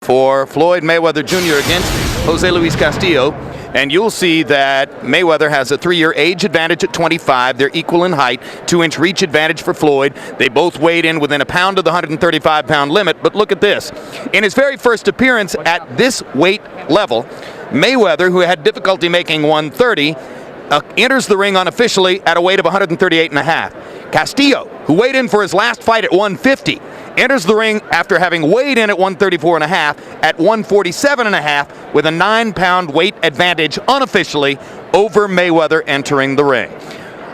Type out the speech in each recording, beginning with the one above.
for Floyd Mayweather Jr. against Jose Luis Castillo. And you'll see that Mayweather has a 3-year age advantage at 25. They're equal in height, 2-inch reach advantage for Floyd. They both weighed in within a pound of the 135-pound limit. But look at this. In his very first appearance at this weight level, Mayweather, who had difficulty making 130, enters the ring unofficially at a weight of 138.5. Castillo, who weighed in for his last fight at 150, enters the ring after having weighed in at 134.5 at 147.5 with a 9-pound weight advantage unofficially over Mayweather entering the ring.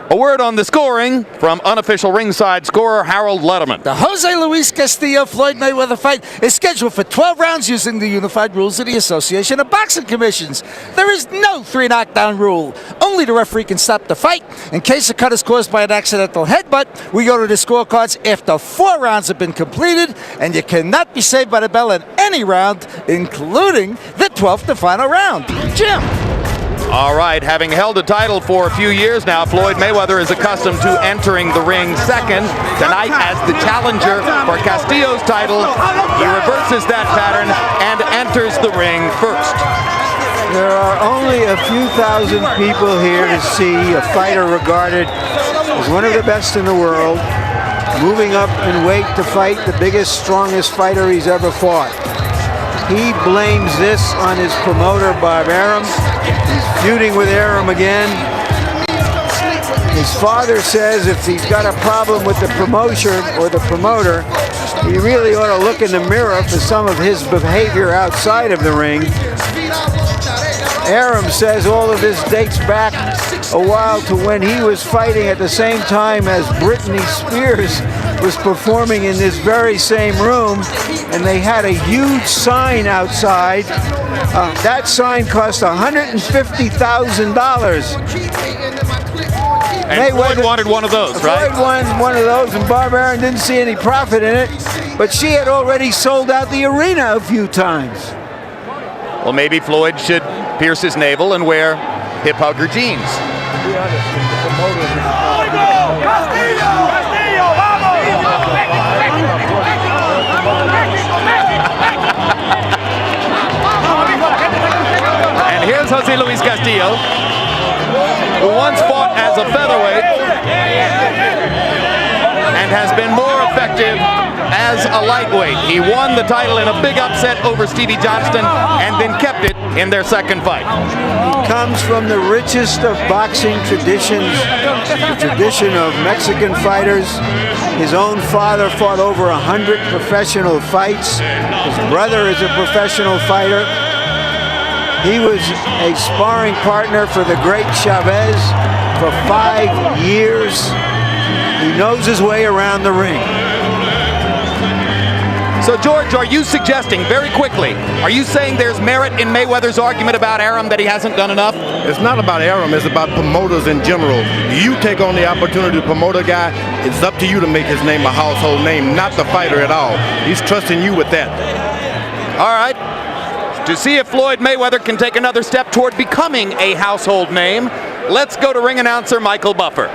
A word on the scoring from unofficial ringside scorer Harold Letterman. The Jose Luis Castillo-Floyd Mayweather fight is scheduled for 12 rounds using the unified rules of the Association of Boxing Commissions. There is no 3-knockdown rule. Only the referee can stop the fight. In case the cut is caused by an accidental headbutt, we go to the scorecards after 4 rounds have been completed, and you cannot be saved by the bell in any round, including the 12th and final round. Jim. All right, having held the title for a few years now, Floyd Mayweather is accustomed to entering the ring second. Tonight, as the challenger for Castillo's title, he reverses that pattern and enters the ring first. There are only a few thousand people here to see a fighter regarded as one of the best in the world, moving up in weight to fight the biggest, strongest fighter he's ever fought. He blames this on his promoter, Bob Arum. He's feuding with Arum again. His father says if he's got a problem with the promoter, he really ought to look in the mirror for some of his behavior outside of the ring. Arum says all of this dates back a while to when he was fighting at the same time as Britney Spears was performing in this very same room, and they had a huge sign outside. That sign cost $150,000. And Floyd wanted one of those, right? Floyd won one of those, and Bob Arum didn't see any profit in it, but she had already sold out the arena a few times. Well, maybe Floyd should pierce his navel and wear hip hugger jeans. And here's Jose Luis Castillo, who once fought as a featherweight and has been more effective as a lightweight. He won the title in a big upset over Stevie Johnston and then kept it in their second fight. He comes from the richest of boxing traditions, the tradition of Mexican fighters. His own father fought over 100 professional fights. His brother is a professional fighter. He was a sparring partner for the great Chavez for 5 years. He knows his way around the ring. So, George, are you suggesting, very quickly, are you saying there's merit in Mayweather's argument about Arum that he hasn't done enough? It's not about Arum, it's about promoters in general. You take on the opportunity to promote a guy, it's up to you to make his name a household name, not the fighter at all. He's trusting you with that. All right. To see if Floyd Mayweather can take another step toward becoming a household name, let's go to ring announcer Michael Buffer.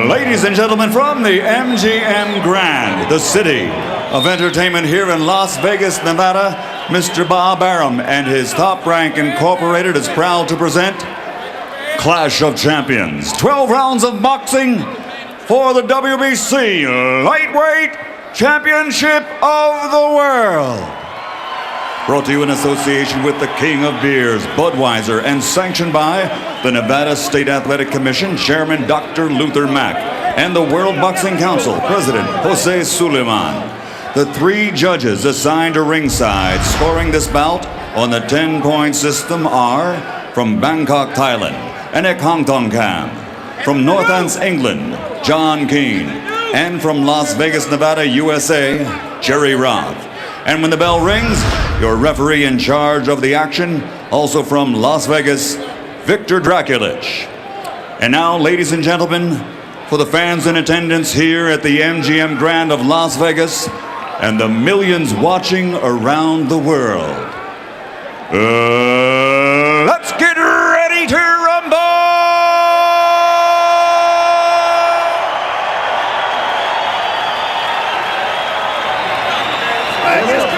Ladies and gentlemen, from the MGM Grand, the city of entertainment here in Las Vegas, Nevada, Mr. Bob Arum and his Top Rank Incorporated is proud to present Clash of Champions. 12 rounds of boxing for the WBC Lightweight Championship of the World. Brought to you in association with the King of Beers, Budweiser, and sanctioned by the Nevada State Athletic Commission, Chairman Dr. Luther Mack, and the World Boxing Council, President Jose Suleiman. The 3 judges assigned to ringside scoring this bout on the 10-point system are from Bangkok, Thailand, Anek Hongtongkam, from Northants, England, John Keane, and from Las Vegas, Nevada, USA, Jerry Roth. And when the bell rings, your referee in charge of the action, also from Las Vegas, Victor Draculich. And now, ladies and gentlemen, for the fans in attendance here at the MGM Grand of Las Vegas and the millions watching around the world, let's get ready to rumble!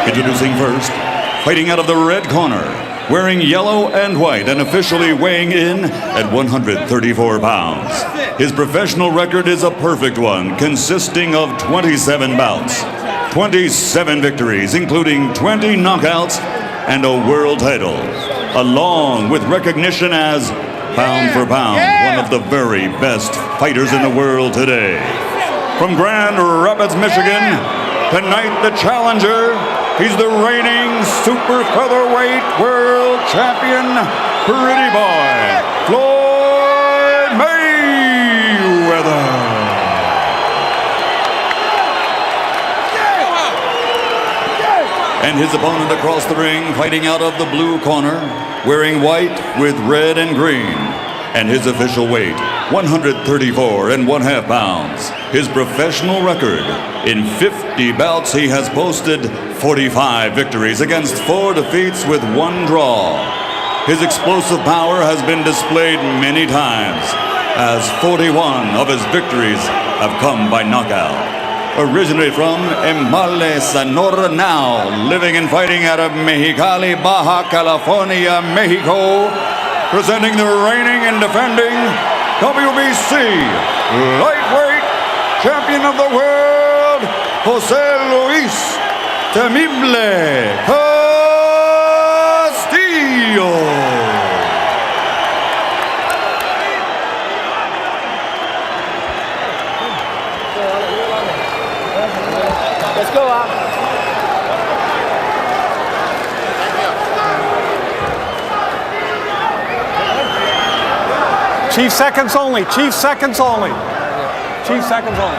Introducing first, fighting out of the red corner, wearing yellow and white and officially weighing in at 134 pounds. His professional record is a perfect one, consisting of 27 bouts, 27 victories, including 20 knockouts and a world title, along with recognition as, pound for pound, one of the very best fighters in the world today. From Grand Rapids, Michigan, tonight the challenger, he's the reigning super featherweight world champion, pretty boy, Floyd Mayweather. And his opponent across the ring, fighting out of the blue corner, wearing white with red and green. And his official weight, 134.5 pounds. His professional record, in 50 bouts, he has posted 45 victories against 4 defeats with 1 draw. His explosive power has been displayed many times, as 41 of his victories have come by knockout. Originally from Mandalay, Sonora, now living and fighting out of Mexicali, Baja California, Mexico, presenting the reigning and defending WBC lightweight champion of the world, Jose Luis Temible Castillo. Let's go out. Chief seconds only. Chief seconds only. Chief seconds only.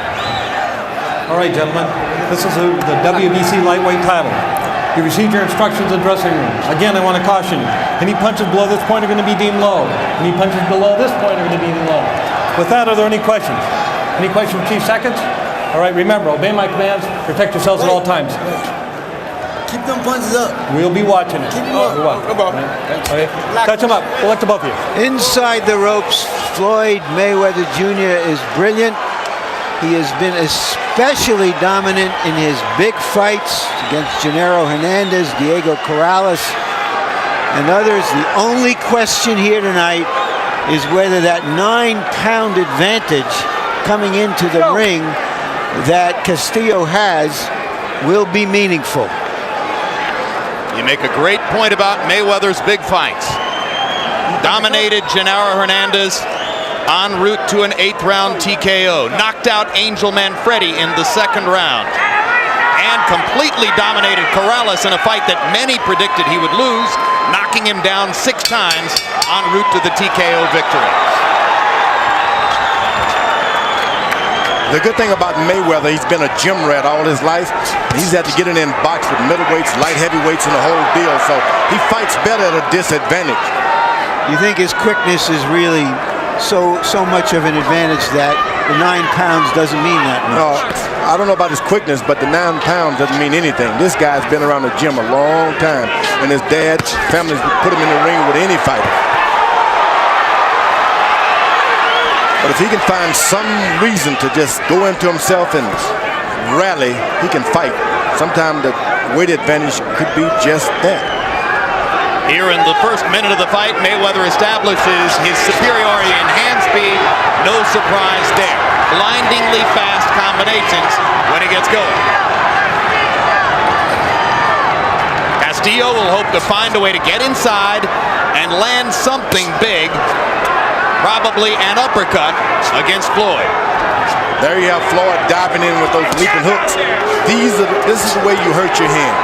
All right, gentlemen. This is the WBC lightweight title. You received your instructions in the dressing room. Again, I want to caution you. Any punches below this point are going to be deemed low. Any punches below this point are going to be deemed low. With that, are there any questions? Any questions, Chief Seconds? All right, remember, obey my commands. Protect yourselves at all times. Keep them punches up. We'll be watching it. Keep them up. Okay. Touch them up. Elect to both of you. Inside the ropes, Floyd Mayweather Jr. is brilliant. He has been especially dominant in his big fights against Gennaro Hernandez, Diego Corrales, and others. The only question here tonight is whether that 9-pound advantage coming into the ring that Castillo has will be meaningful. You make a great point about Mayweather's big fights. Dominated Gennaro Hernandez en route to an 8th round TKO. Knocked out Angel Manfredi in the 2nd round. And completely dominated Corrales in a fight that many predicted he would lose, knocking him down 6 times en route to the TKO victory. The good thing about Mayweather, he's been a gym rat all his life. He's had to get in and box with middleweights, light heavyweights, and the whole deal. So he fights better at a disadvantage. You think his quickness is really so much of an advantage that the 9 pounds doesn't mean that much? I don't know about his quickness, but the 9 pounds doesn't mean anything. This guy's been around the gym a long time, and his dad's family's put him in the ring with any fighter. But if he can find some reason to just go into himself and rally, he can fight. Sometimes the weight advantage could be just that. Here in the first minute of the fight, Mayweather establishes his superiority in hand speed. No surprise there. Blindingly fast combinations when he gets going. Castillo will hope to find a way to get inside and land something big. Probably an uppercut against Floyd. There you have Floyd diving in with those leaping hooks. This is the way you hurt your hand.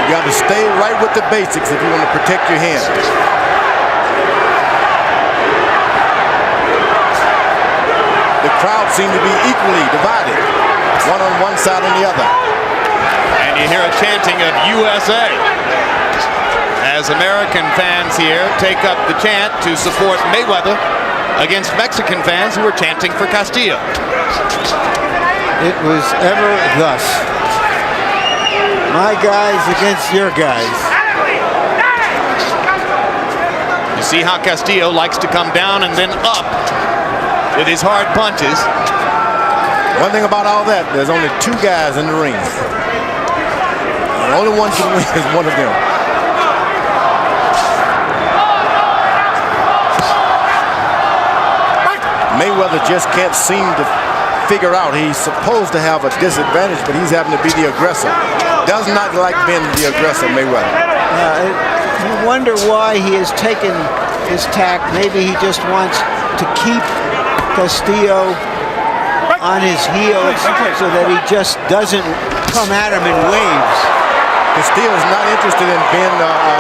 You got to stay right with the basics if you want to protect your hand. The crowd seemed to be equally divided, one on one side and the other. And you hear a chanting of USA as American fans here take up the chant to support Mayweather against Mexican fans who were chanting for Castillo. It was ever thus. My guys against your guys. You see how Castillo likes to come down and then up with his hard punches. One thing about all that, there's only 2 guys in the ring. only one can win is one of them. Mayweather just can't seem to figure out. He's supposed to have a disadvantage, but he's having to be the aggressor. Does not like being the aggressor, Mayweather. You wonder why he has taken his tack. Maybe he just wants to keep Castillo on his heels so that he just doesn't come at him in waves. Castillo's not interested in being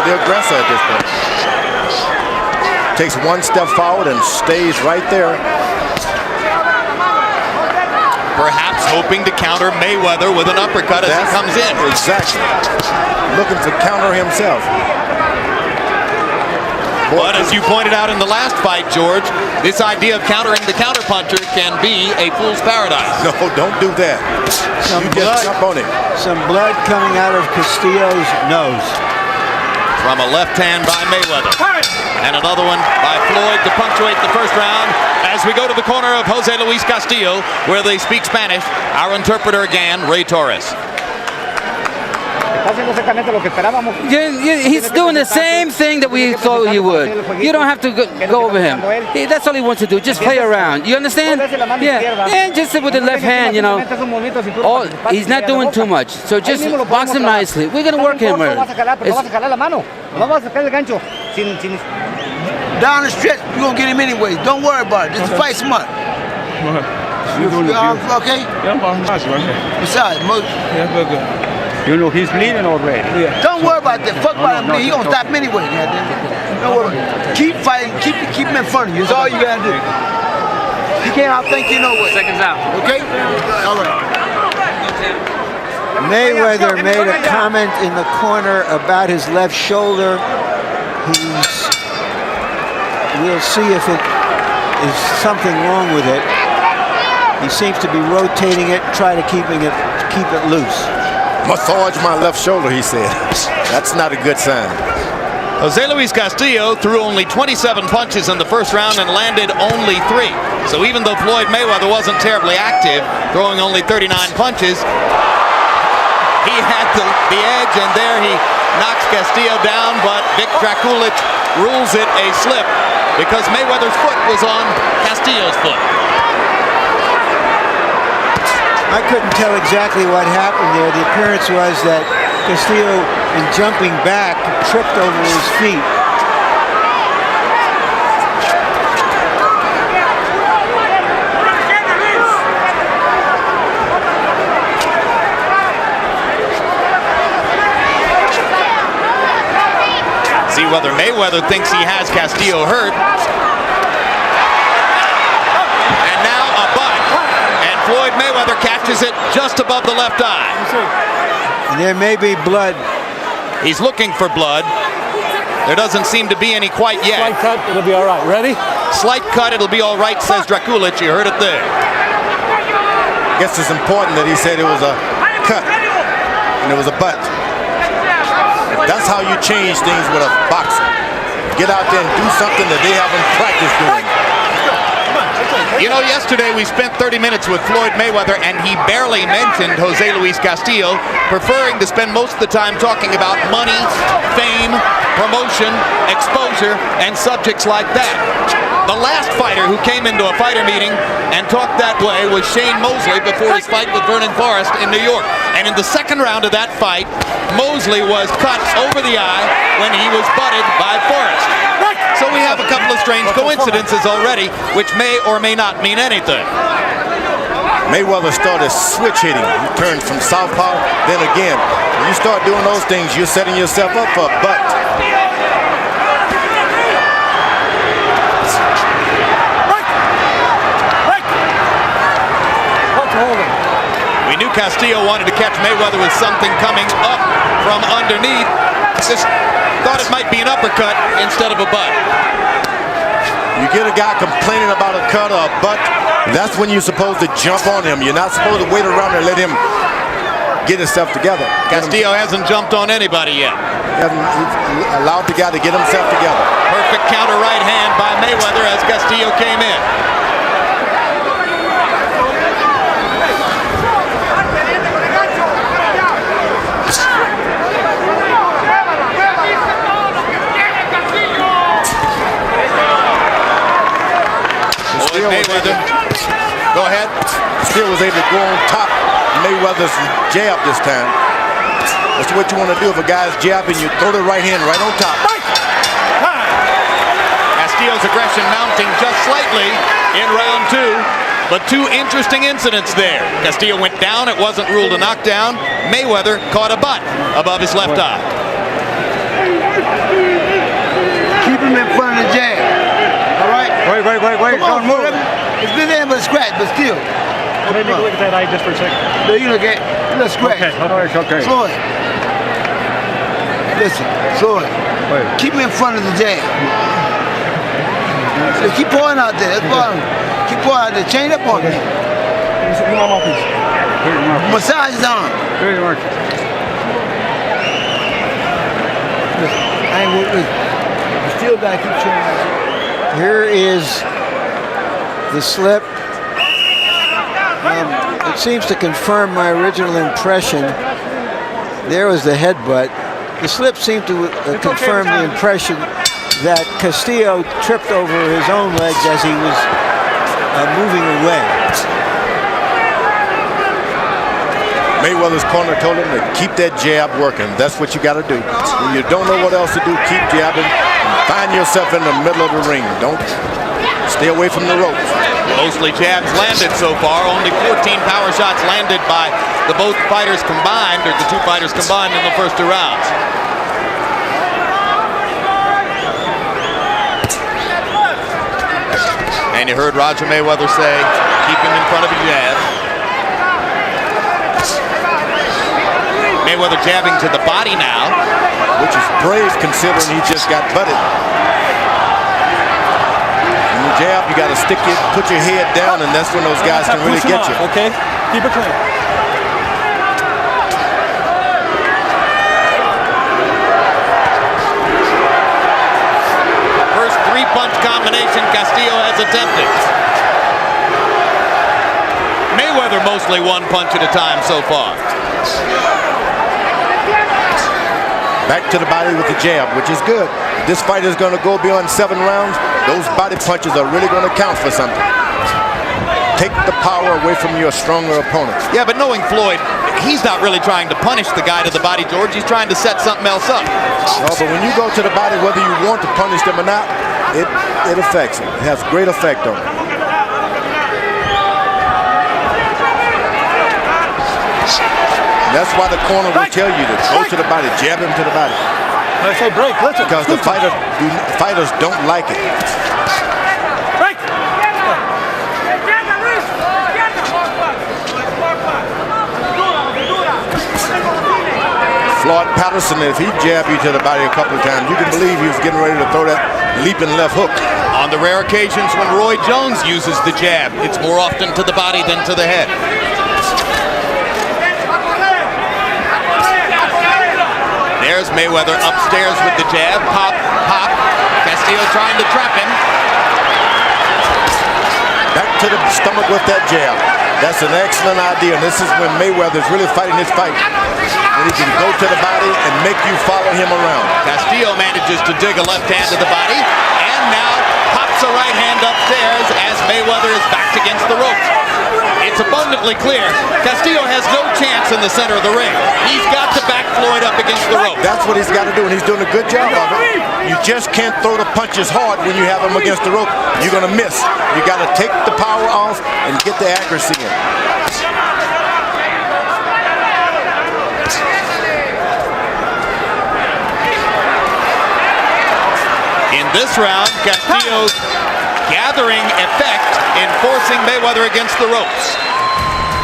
the aggressor at this point. Takes one step forward and stays right there. Perhaps hoping to counter Mayweather with an uppercut as he comes in. Exactly. Looking to counter himself. But as you pointed out in the last fight, George, this idea of countering the counterpuncher can be a fool's paradise. No, don't do that. You just jump on it. Some blood coming out of Castillo's nose. From a left hand by Mayweather. And another one by Floyd to punctuate the first round. As we go to the corner of Jose Luis Castillo, where they speak Spanish, our interpreter again, Ray Torres. He's doing the same thing that we thought he would. You don't have to go over him. That's all he wants to do, just play around. You understand? Yeah, and just with the left hand, you know. He's not doing too much, so just box him nicely. We're going to work him. Down the stretch, you're going to get him anyway. Don't worry about it. Just fight smart. Okay? Besides, you know, he's bleeding already. don't worry about that. Fuck about him. He's going to stop him anyway. Don't worry. Keep fighting. Keep him in front of you. That's all you got to do. You can't outthink you know what. Seconds out. Okay? All right. Mayweather made a comment in the corner about his left shoulder. We'll see if it is something wrong with it. He seems to be rotating it, try to keep it loose. Massage my left shoulder, he said. That's not a good sign. Jose Luis Castillo threw only 27 punches in the first round and landed only 3. So even though Floyd Mayweather wasn't terribly active, throwing only 39 punches, he had the edge, and there he knocks Castillo down, but Vic Drakulic rules it a slip because Mayweather's foot was on Castillo's foot. I couldn't tell exactly what happened there. The appearance was that Castillo, in jumping back, tripped over his feet. See whether Mayweather thinks he has Castillo hurt. And now a butt. And Floyd Mayweather catches it just above the left eye. And there may be blood. He's looking for blood. There doesn't seem to be any quite yet. Slight cut, it'll be all right. Ready? Slight cut, it'll be all right, says Drakulic. You heard it there. I guess it's important that he said it was a cut and it was a butt. That's how you change things with a boxer. Get out there and do something that they haven't practiced doing. You know, yesterday we spent 30 minutes with Floyd Mayweather, and he barely mentioned Jose Luis Castillo, preferring to spend most of the time talking about money, fame, promotion, exposure, and subjects like that. The last fighter who came into a fighter meeting and talked that way was Shane Mosley before his fight with Vernon Forrest in New York. And in the second round of that fight, Mosley was cut over the eye when he was butted by Forrest. So we have a couple of strange coincidences already, which may or may not mean anything. Mayweather started switch hitting. He turned from southpaw, then again. When you start doing those things, you're setting yourself up for a butt. We knew Castillo wanted to catch Mayweather with something coming up from underneath. Just thought it might be an uppercut instead of a butt. You get a guy complaining about a cut or a butt, that's when you're supposed to jump on him. You're not supposed to wait around and let him get himself together. Castillo hasn't jumped on anybody yet. He hasn't allowed the guy to get himself together. Perfect counter right hand by Mayweather as Castillo came in. Still was able to go on top of Mayweather's jab this time. That's what you want to do. If a guy's jabbing, you throw the right hand right on top. Castillo's aggression mounting just slightly in round two, but two interesting incidents there. Castillo went down. It wasn't ruled a knockdown. Mayweather caught a butt above his left eye. Keep him in front of the jab. All right? Wait. Come on, move. It's been there but a scratch, but still. Let me look at that eye just for a second. No, you look at a little scratch. Okay. Floyd. Listen, Floyd. Keep him in front of the jab. Keep pouring out there. Keep pouring out there. Chain up on me. Massage his arm. Here you are. I ain't with me. Still gotta keep training. Here is the slip. It seems to confirm my original impression. There was the headbutt. The slip seemed to confirm the impression that Castillo tripped over his own legs as he was moving away. Mayweather's corner told him to keep that jab working. That's what you got to do. When you don't know what else to do, keep jabbing. Find yourself in the middle of the ring. Don't stay away from the ropes. Mostly jabs landed so far. Only 14 power shots landed by the both fighters combined, or the two fighters combined in the first two rounds. And you heard Roger Mayweather say, keep him in front of a jab. Mayweather jabbing to the body now. Which is brave considering he just got butted. In the jab, you got to put your head down, and that's when those guys can really get you. Okay, keep it clean. First three-punch combination Castillo has attempted. Mayweather mostly one punch at a time so far. Back to the body with the jab, which is good. If this fight is going to go beyond 7 rounds, those body punches are really going to count for something. Take the power away from your stronger opponent. Yeah, but knowing Floyd, he's not really trying to punish the guy to the body, George. He's trying to set something else up. No, but when you go to the body, whether you want to punish them or not, it affects him. It has great effect on him. That's why the corner will tell you to go to the body, jab him to the body. I say break, listen. Because the fighters don't like it. Break! Floyd Patterson, if he jabbed you to the body a couple of times, you can believe he was getting ready to throw that leaping left hook. On the rare occasions when Roy Jones uses the jab, it's more often to the body than to the head. There's Mayweather upstairs with the jab. Pop, pop. Castillo trying to trap him. Back to the stomach with that jab. That's an excellent idea. And this is when Mayweather's really fighting his fight. When he can go to the body and make you follow him around. Castillo manages to dig a left hand to the body. And now pops a right hand upstairs as Mayweather is backed against the ropes. It's abundantly clear Castillo has no chance in the center of the ring. He's got to back Floyd up against the rope. That's what he's got to do, and he's doing a good job of it. You just can't throw the punches hard when you have him against the rope. You're going to miss. You got to take the power off and get the accuracy in. In this round, Castillo's gathering effect in forcing Mayweather against the ropes.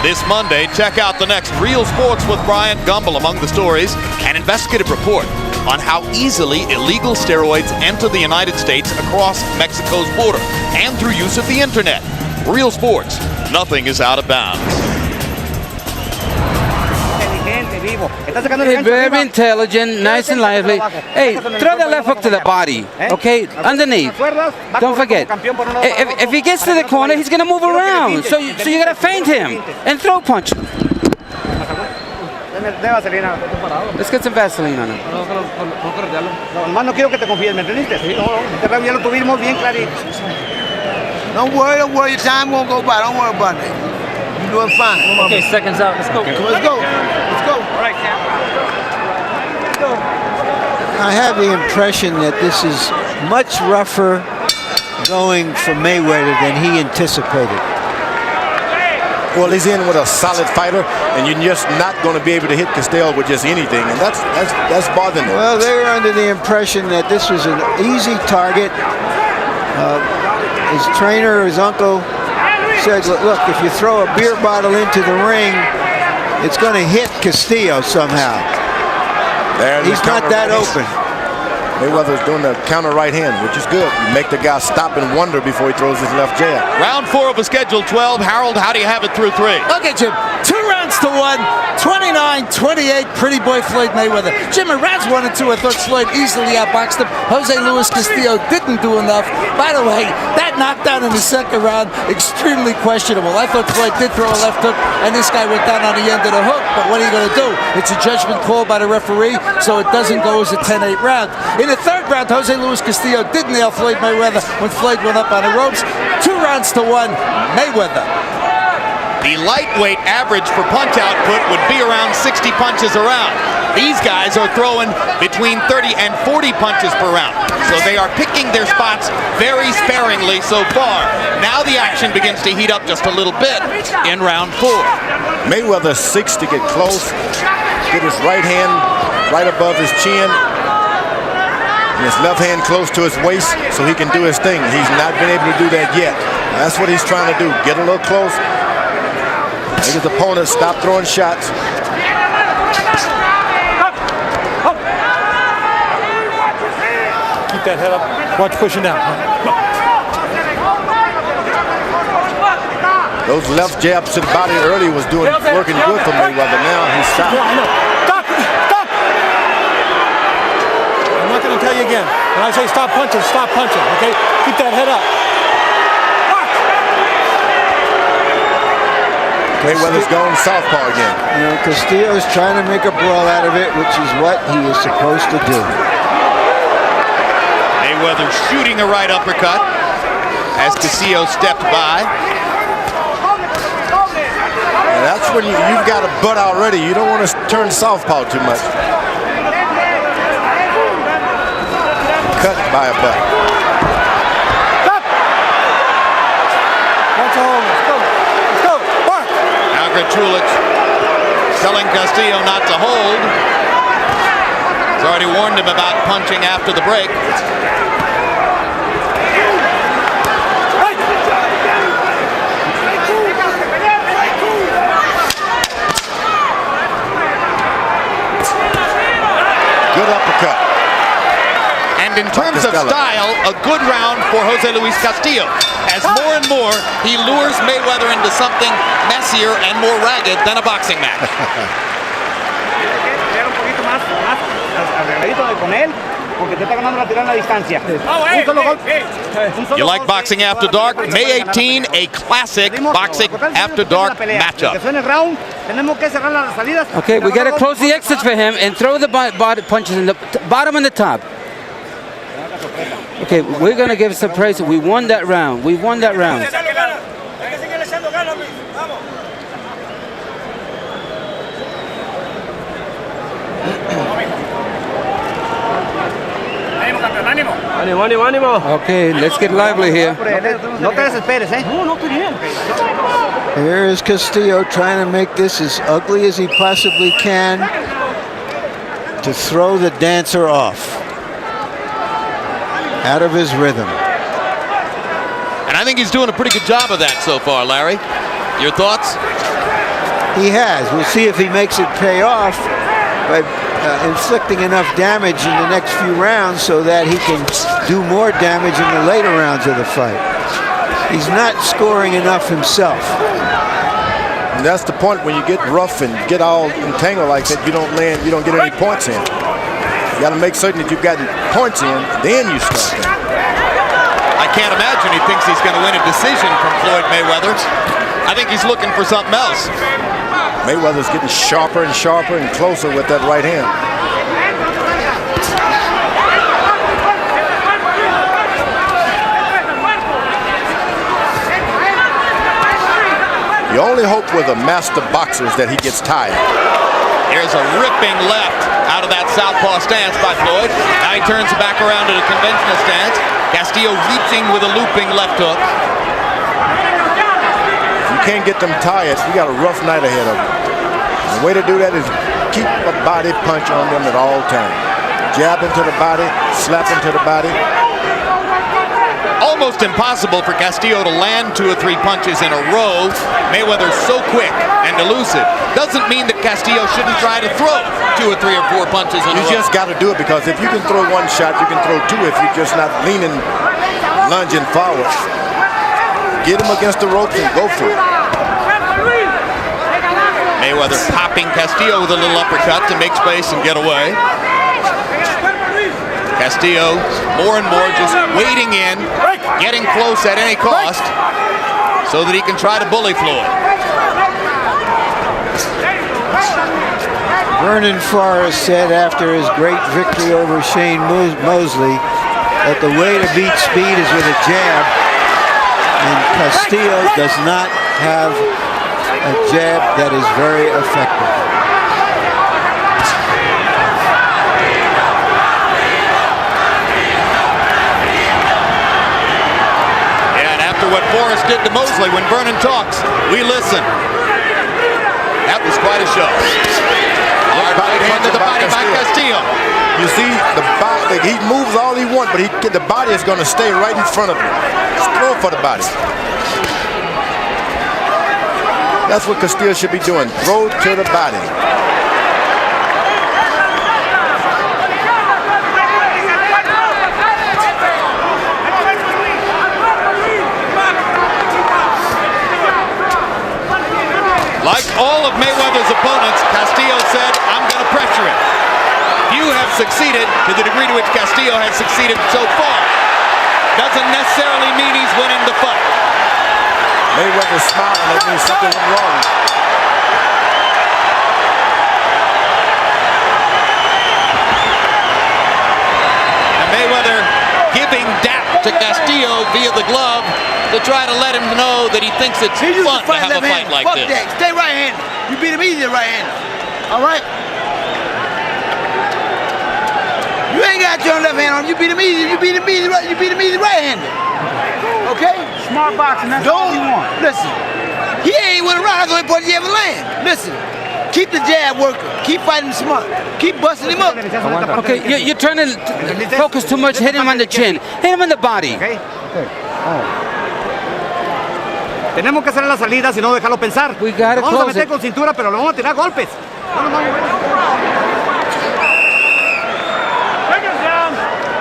This Monday, check out the next Real Sports with Bryant Gumbel. Among the stories, an investigative report on how easily illegal steroids enter the United States across Mexico's border and through use of the internet. Real Sports, nothing is out of bounds. Hey, very intelligent, nice and lively. Hey, throw that left hook to the body, okay? Underneath. Don't forget. If he gets to the corner, he's going to move around. So you got to feint him and throw punch. Let's get some Vaseline on him. Don't worry, your time won't go by. Don't worry about it. You're doing fine. Okay, seconds out. Let's go. Come on, let's go. Let's go. All right, Cam. Let's go. I have the impression that this is much rougher going for Mayweather than he anticipated. Well, he's in with a solid fighter, and you're just not going to be able to hit Castillo with just anything, and that's bothering him. Well, they were under the impression that this was an easy target. His trainer, his uncle, said, look, if you throw a beer bottle into the ring, it's going to hit Castillo somehow. He's not that open. Mayweather's doing the counter right hand, which is good. You make the guy stop and wonder before he throws his left jab. Round 4 of a scheduled 12. Harold, how do you have it through 3? Okay, Jim. 2 rounds to 1. 29-28. Pretty boy Floyd Mayweather. Jim, in rounds 1 and 2, I thought Floyd easily outboxed him. Jose Luis Castillo didn't do enough. By the way, that knockdown in the second round, extremely questionable. I thought Floyd did throw a left hook, and this guy went down on the end of the hook. But what are you going to do? It's a judgment call by the referee, so it doesn't go as a 10-8 round. In the third round, Jose Luis Castillo did nail Floyd Mayweather when Floyd went up on the ropes. 2 rounds to 1, Mayweather. The lightweight average for punch output would be around 60 punches a round. These guys are throwing between 30 and 40 punches per round. So they are picking their spots very sparingly so far. Now the action begins to heat up just a little bit in round 4. Mayweather seeks to get close, get his right hand right above his chin, and his left hand close to his waist so he can do his thing. He's not been able to do that yet. That's what he's trying to do. Get a little close. Make his opponent stop throwing shots. Keep that head up. Watch pushing down. Those left jabs to the body early was working good for Mayweather. Now he's stopped. Stop! Stop! I'm not going to tell you again. When I say stop punching, okay? Keep that head up. Mayweather's going southpaw again. You know, Castillo's trying to make a brawl out of it, which is what he is supposed to do. Mayweather shooting a right uppercut as Castillo stepped by. And that's when you've got a butt already. You don't want to turn southpaw too much. Cut by a butt. Stop! Watch the hold. Let's go. Let's go. Mark! Chulich telling Castillo not to hold. He's already warned him about punching after the break. Good uppercut. And in terms of style, a good round for Jose Luis Castillo. As more and more, he lures Mayweather into something messier and more ragged than a boxing match. You like Boxing After Dark? May 18, a classic Boxing After Dark matchup. Okay, we got to close the exits for him and throw the body punches in the bottom and the top. Okay, we're going to give some praise. We won that round. We won that round. Okay, let's get lively here. Here is Castillo trying to make this as ugly as he possibly can to throw the dancer off, out of his rhythm. And I think he's doing a pretty good job of that so far, Larry. Your thoughts? He has. We'll see if he makes it pay off by inflicting enough damage in the next few rounds so that he can do more damage in the later rounds of the fight. He's not scoring enough himself. And that's the point when you get rough and get all entangled like that, you don't get any points in. You got to make certain that you've gotten points in, then you start. I can't imagine he thinks he's going to win a decision from Floyd Mayweather. I think he's looking for something else. Mayweather's getting sharper and sharper and closer with that right hand. You The only hope with a master boxer is that he gets tired. Here's a ripping left out of that southpaw stance by Floyd. Now he turns back around to the conventional stance. Castillo reaching with a looping left hook. You can't get them tired. You got a rough night ahead of them. The way to do that is keep a body punch on them at all times. Jab into the body, slap into the body. Almost impossible for Castillo to land 2 or 3 punches in a row. Mayweather's so quick and elusive. Doesn't mean that Castillo shouldn't try to throw 2 or 3 or 4 punches in a row. You just got to do it, because if you can throw 1 shot, you can throw 2 if you're just not leaning, lunging forward. Get him against the ropes and go for it. Mayweather popping Castillo with a little uppercut to make space and get away. Castillo more and more just wading in, getting close at any cost so that he can try to bully Floyd. Vernon Forrest said after his great victory over Shane Mosley that the way to beat speed is with a jab, and Castillo does not have a jab that is very effective. What Forrest did to Mosley, when Vernon talks, we listen. That was quite a show. Hard right hand to the body by Castillo. You see, the body, he moves all he wants, but the body is going to stay right in front of him. Just throw for the body. That's what Castillo should be doing. Throw to the body. Like all of Mayweather's opponents, Castillo said, I'm going to pressure him. Few have succeeded to the degree to which Castillo has succeeded so far. Doesn't necessarily mean he's winning the fight. Mayweather's smiling. That means something went wrong. And Mayweather giving dap to Castillo via the glove to try to let him know that he thinks it's fun to have a fight like this. That. Stay right-handed. You beat him easy right-handed. All right? You ain't got your left hand on him. You beat him easy. You beat him easy right-handed. Okay? Smart boxing, that's all you want. Listen. He ain't went around. That's the only part you ever land. Listen. Keep the jab working. Keep fighting smart. Keep busting him up. Okay, you're trying to focus too much. Hit him on the chin. Hit him in the body. Okay. Tenemos que hacer la salida, si no dejarlo pensar. We gotta vamos a close meter it. con cintura, pero le vamos a tirar golpes.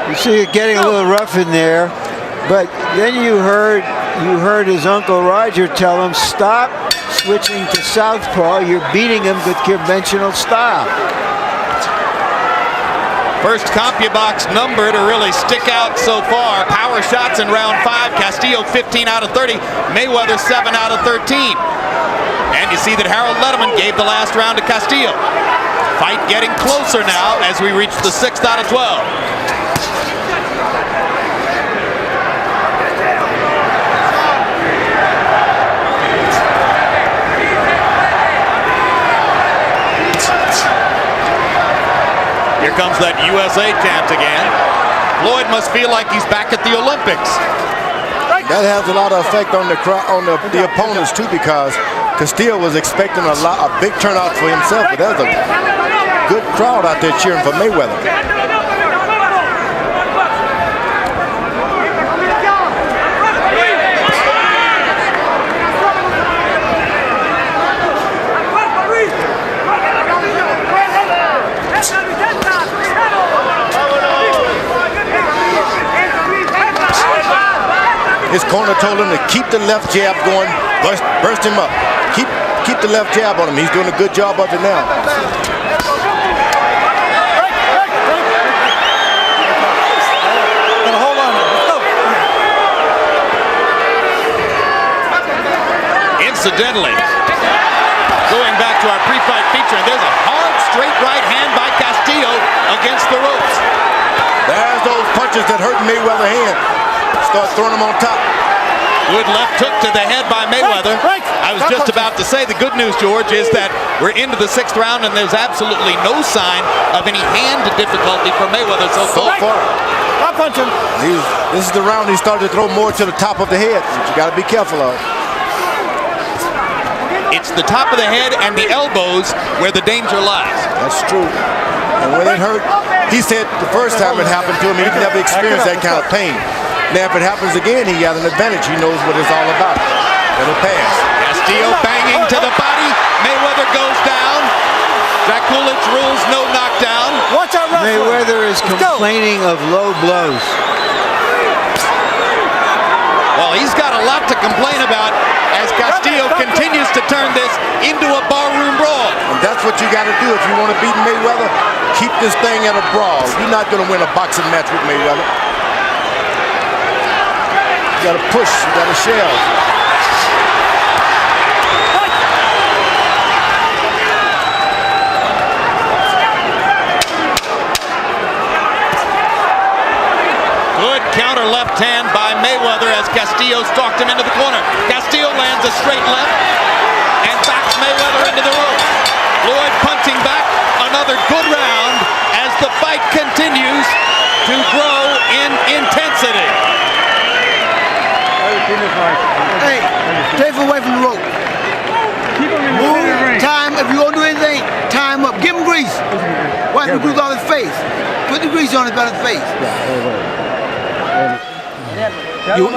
You see it getting a little rough in there, but then you heard his uncle Roger tell him, stop switching to southpaw. You're beating him with conventional style. First CompuBox number to really stick out so far. Power shots in round 5. Castillo 15 out of 30. Mayweather 7 out of 13. And you see that Harold Letterman gave the last round to Castillo. Fight getting closer now as we reach the 6th out of 12. Here comes that USA chant again. Floyd must feel like he's back at the Olympics. That has a lot of effect on the crowd, on the opponents too, because Castillo was expecting a big turnout for himself, but there's a good crowd out there cheering for Mayweather. His corner told him to keep the left jab going, burst him up. Keep the left jab on him. He's doing a good job of it now. Hold on. Let's go. Incidentally, going back to our pre-fight feature, there's a hard straight right hand by Castillo against the ropes. There's those punches that hurt Mayweather's hand. Start throwing them on top. Good left hook to the head by Mayweather. I was just about to say the good news, George, is that we're into the 6th round and there's absolutely no sign of any hand difficulty for Mayweather so far. Stop punching. This is the round he started to throw more to the top of the head, which you got to be careful of. It's the top of the head and the elbows where the danger lies. That's true. And when it hurt, he said the first time it happened to him, he never experienced that kind of pain. Now, if it happens again, he got an advantage. He knows what it's all about. It'll pass. Castillo banging to the body. Mayweather goes down. Jack Coolidge rules no knockdown. Watch out, wrestler. Mayweather is complaining of low blows. Well, he's got a lot to complain about as Castillo continues to turn this into a barroom brawl. And that's what you got to do if you want to beat Mayweather. Keep this thing at a brawl. You're not going to win a boxing match with Mayweather. You got to push. You got to shell. Good counter left hand by Mayweather as Castillo stalked him into the corner. Castillo lands a straight left and backs Mayweather into the ropes. Floyd punching back. Another good round as the fight continues to grow in intensity. Hey, stay away from the rope. Move, time, if you're going to do anything, time up. Give him grease. Wipe the grease on his face. Put the grease on his face.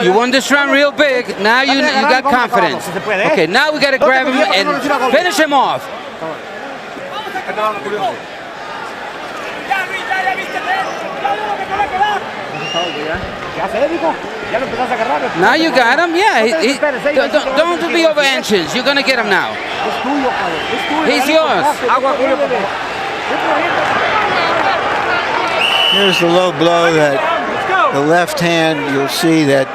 You won this round real big. Now you got confidence. Okay, now we got to grab him and finish him off. Now you got him. Yeah, don't be over inches. You're gonna get him now. He's yours. Here's the low blow that the left hand, you'll see that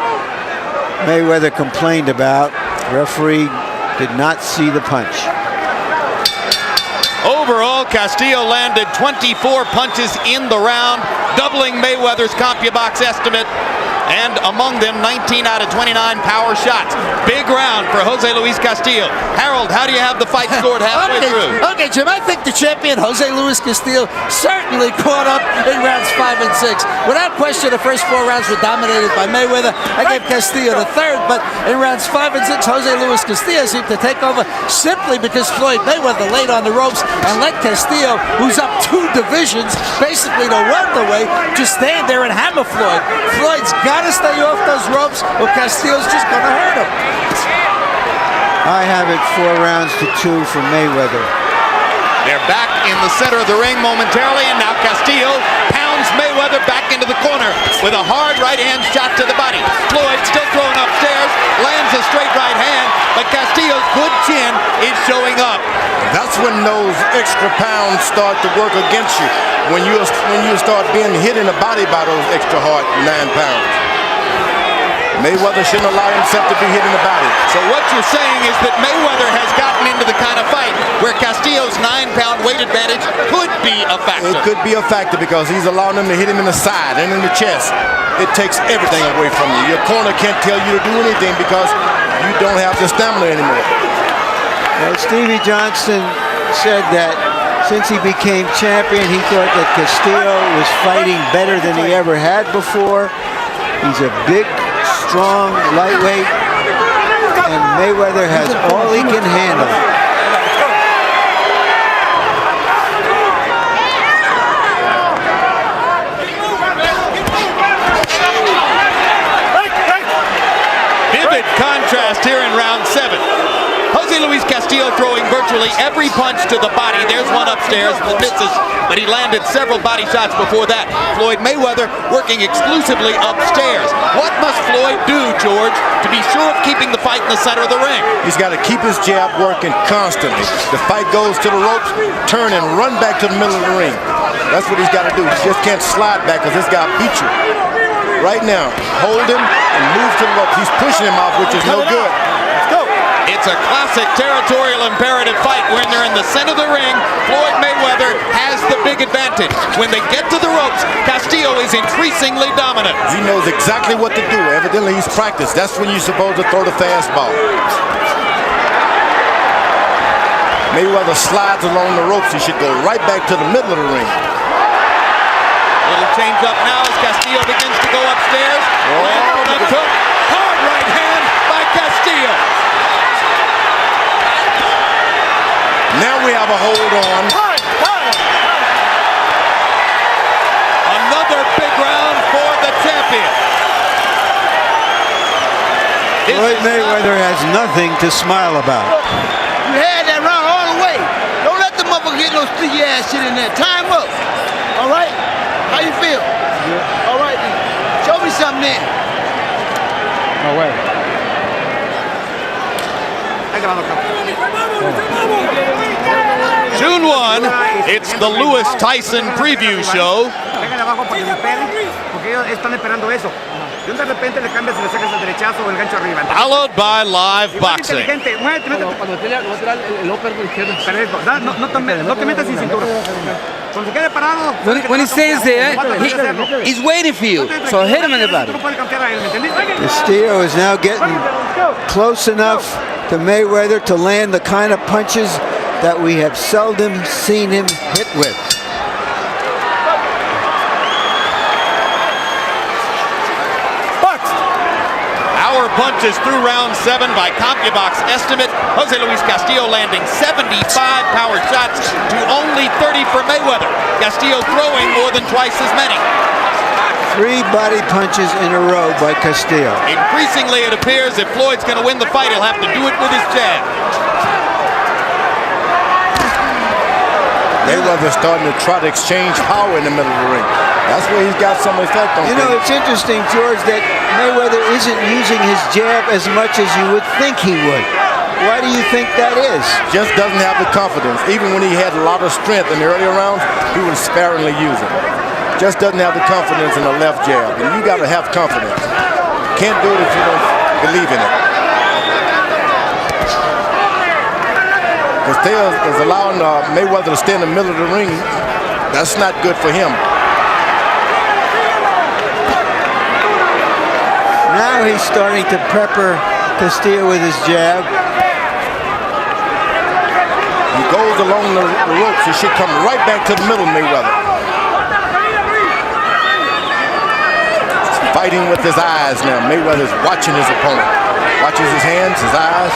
Mayweather complained about. Referee did not see the punch. Overall, Castillo landed 24 punches in the round, doubling Mayweather's CompuBox estimate, and among them 19 out of 29 power shots. Big round for Jose Luis Castillo. Harold, how do you have the fight scored halfway through? Okay, Jim, I think the champion, Jose Luis Castillo, certainly caught up in rounds 5 and 6. Without question, the first 4 rounds were dominated by Mayweather. I gave Castillo the third, but in rounds 5 and 6, Jose Luis Castillo seemed to take over simply because Floyd Mayweather laid on the ropes and let Castillo, who's up 2 divisions, basically the welterweight, just stand there and hammer Floyd. Floyd's got to stay off those ropes or Castillo's just going to hurt him. I have it 4 rounds to 2 for Mayweather. They're back in the center of the ring momentarily, and now Castillo pounds Mayweather back into the corner with a hard right hand shot to the body. Floyd still throwing upstairs, lands a straight right hand, but Castillo's good chin is showing up. That's when those extra pounds start to work against you. When you start being hit in the body by those extra hard 9 pounds. Mayweather shouldn't allow himself to be hit in the body. So what you're saying is that Mayweather has gotten into the kind of fight where Castillo's 9-pound weight advantage could be a factor. It could be a factor because he's allowing them to hit him in the side and in the chest. It takes everything away from you. Your corner can't tell you to do anything because you don't have the stamina anymore. Well, Stevie Johnson said that since he became champion, he thought that Castillo was fighting better than he ever had before. He's a big, strong lightweight, and Mayweather has all he can handle. Vivid contrast here in round 7. Jose Luis Castillo throwing virtually every punch to the body. There's one upstairs that misses, but he landed several body shots before that. Floyd Mayweather working exclusively upstairs. What must Floyd do, George, to be sure of keeping the fight in the center of the ring? He's got to keep his jab working constantly. The fight goes to the ropes, turn and run back to the middle of the ring. That's what he's got to do. He just can't slide back because this guy beat you. Right now, hold him and move to the ropes. He's pushing him off, which is no good. It's It's a classic territorial imperative fight when they're in the center of the ring. Floyd Mayweather has the big advantage. When they get to the ropes, Castillo is increasingly dominant. He knows exactly what to do. Evidently, he's practiced. That's when you're supposed to throw the fastball. Mayweather slides along the ropes. He should go right back to the middle of the ring. Little change up now as Castillo begins to go upstairs. Hard right hand by Castillo. Now we have a hold on. Another big round for the champion. Floyd Mayweather has nothing to smile about. You had that round all the way. Don't let the motherfucker get no sticky ass shit in there. Time up. All right? How you feel? All right, then. Show me something then. No way. June 1, it's the Lewis Tyson preview show. Followed by live boxing. When he stands there, he's waiting for you. So hit him in the body. Castillo is now getting close enough to Mayweather to land the kind of punches that we have seldom seen him hit with. Power punches through round 7 by CompuBox estimate. Jose Luis Castillo landing 75 power shots to only 30 for Mayweather. Castillo throwing more than twice as many. 3 body punches in a row by Castillo. Increasingly, it appears if Floyd's going to win the fight, he'll have to do it with his jab. Mayweather's starting to try to exchange power in the middle of the ring. That's where he's got some effect on You know, it's interesting, George, that Mayweather isn't using his jab as much as you would think he would. Why do you think that is? Just doesn't have the confidence. Even when he had a lot of strength in the earlier rounds, he was sparingly using. Just doesn't have the confidence in the left jab. And you got to have confidence. Can't do it if you don't believe in it. Castillo is allowing Mayweather to stay in the middle of the ring. That's not good for him. Now he's starting to pepper Castillo with his jab. He goes along the ropes. He should come right back to the middle of Mayweather. He's fighting with his eyes now. Mayweather's watching his opponent. Watches his hands, his eyes.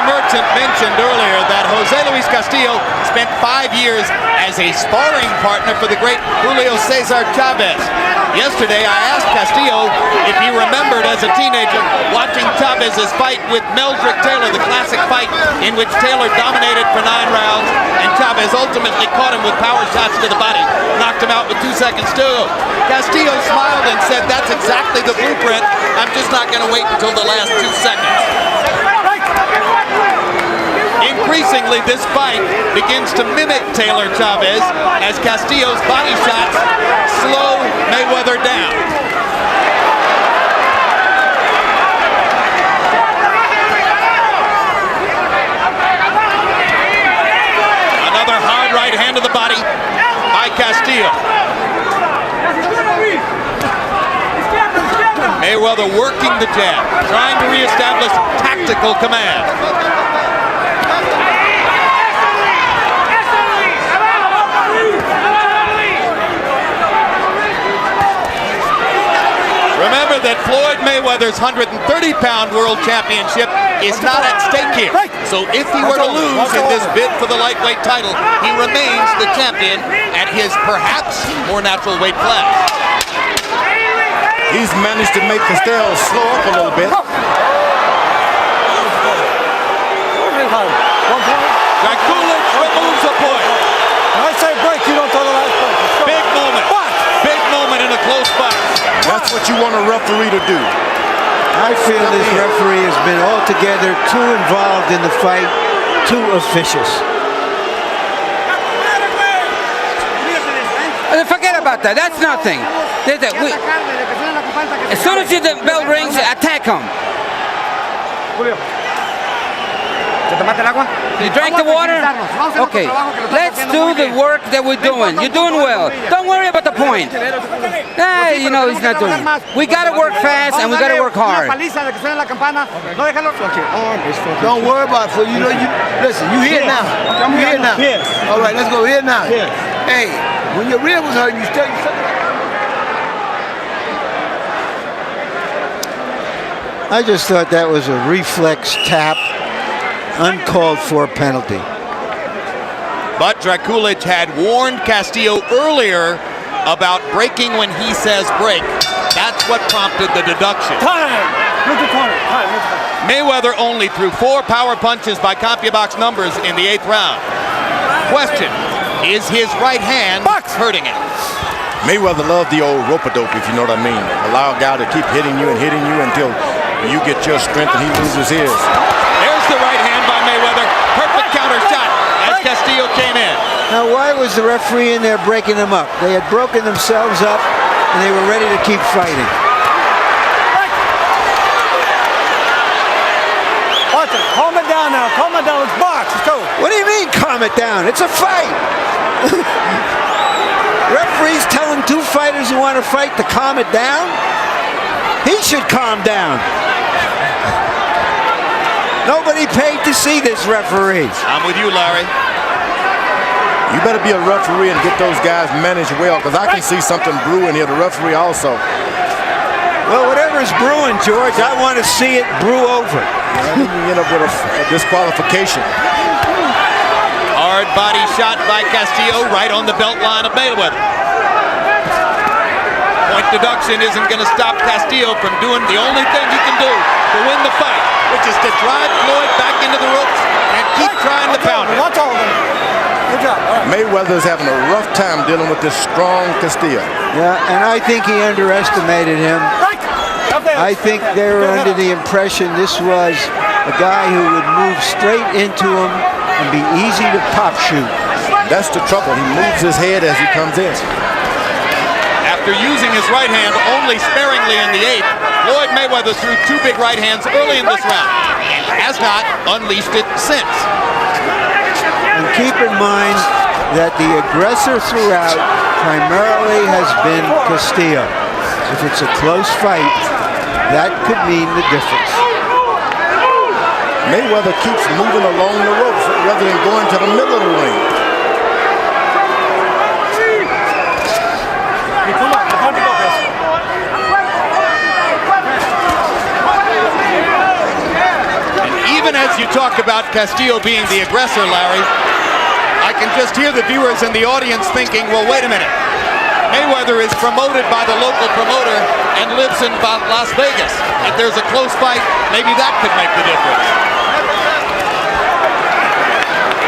Merchant mentioned earlier that Jose Luis Castillo spent 5 years as a sparring partner for the great Julio Cesar Chavez. Yesterday, I asked Castillo if he remembered as a teenager watching Chavez's fight with Meldrick Taylor, the classic fight in which Taylor dominated for 9 rounds, and Chavez ultimately caught him with power shots to the body, knocked him out with 2 seconds to go. Castillo smiled and said, "That's exactly the blueprint. I'm just not going to wait until the last 2 seconds." Increasingly, this fight begins to mimic Taylor Chavez as Castillo's body shots slow Mayweather down. Another hard right hand to the body by Castillo. Mayweather working the jab, trying to reestablish tactical command. Remember that Floyd Mayweather's 130-pound world championship is not at stake here. So if he were to lose in this bid for the lightweight title, he remains the champion at his perhaps more natural weight class. He's managed to make Castillo slow up a little bit. Dragulich removes a point. I say break, you don't throw the last point. Big moment. Big moment in a close fight. That's what you want a referee to do. I feel this referee has been altogether too involved in the fight, too officious. Forget about that. That's nothing. As soon as the bell rings, attack him. You drank the water? Okay. Let's do the work that we're doing. You're doing well. Don't worry about the point. Hey, you know, he's not doing it. We got to work fast and we got to work hard. Don't worry about it. You know, listen, you here now. I'm here now. All right, let's go here now. Hey, when your rib was hurting, you still. I just thought that was a reflex tap, uncalled for penalty. But Drakulic had warned Castillo earlier about breaking when he says break. That's what prompted the deduction. Mayweather only threw 4 power punches by CompuBox numbers in the 8th round. Question, is his right hand hurting him? Mayweather loved the old rope-a-dope, if you know what I mean. Allow a guy to keep hitting you until you get your strength and he loses his. There's the right hand by Mayweather. Perfect counter shot as Castillo came in. Now, why was the referee in there breaking them up? They had broken themselves up and they were ready to keep fighting. Watch it. Calm it down now. Calm it down. Let's box. Let's go. What do you mean, calm it down? It's a fight. Referees telling 2 fighters who want to fight to calm it down? He should calm down. Nobody paid to see this referee. I'm with you, Larry. You better be a referee and get those guys managed well, because I can see something brewing here. The referee also. Well, whatever's brewing, George, I want to see it brew over. You end up with a disqualification. Hard body shot by Castillo right on the belt line of Mayweather. Point deduction isn't going to stop Castillo from doing the only thing he can do to win the fight, which is to drive Floyd back into the ropes and keep trying to pound him. Watch all of them. Good job. Mayweather's having a rough time dealing with this strong Castillo. Yeah, and I think he underestimated him. I think they were under the impression this was a guy who would move straight into him and be easy to pop shoot. That's the trouble. He moves his head as he comes in. After using his right hand only sparingly in the 8th, Floyd Mayweather threw 2 big right hands early in this round and has not unleashed it since. And keep in mind that the aggressor throughout primarily has been Castillo. If it's a close fight, that could mean the difference. Mayweather keeps moving along the ropes rather than going to the middle of the ring. And even as you talk about Castillo being the aggressor, Larry, I can just hear the viewers in the audience thinking, well, wait a minute. Mayweather is promoted by the local promoter and lives in Las Vegas. If there's a close fight, maybe that could make the difference.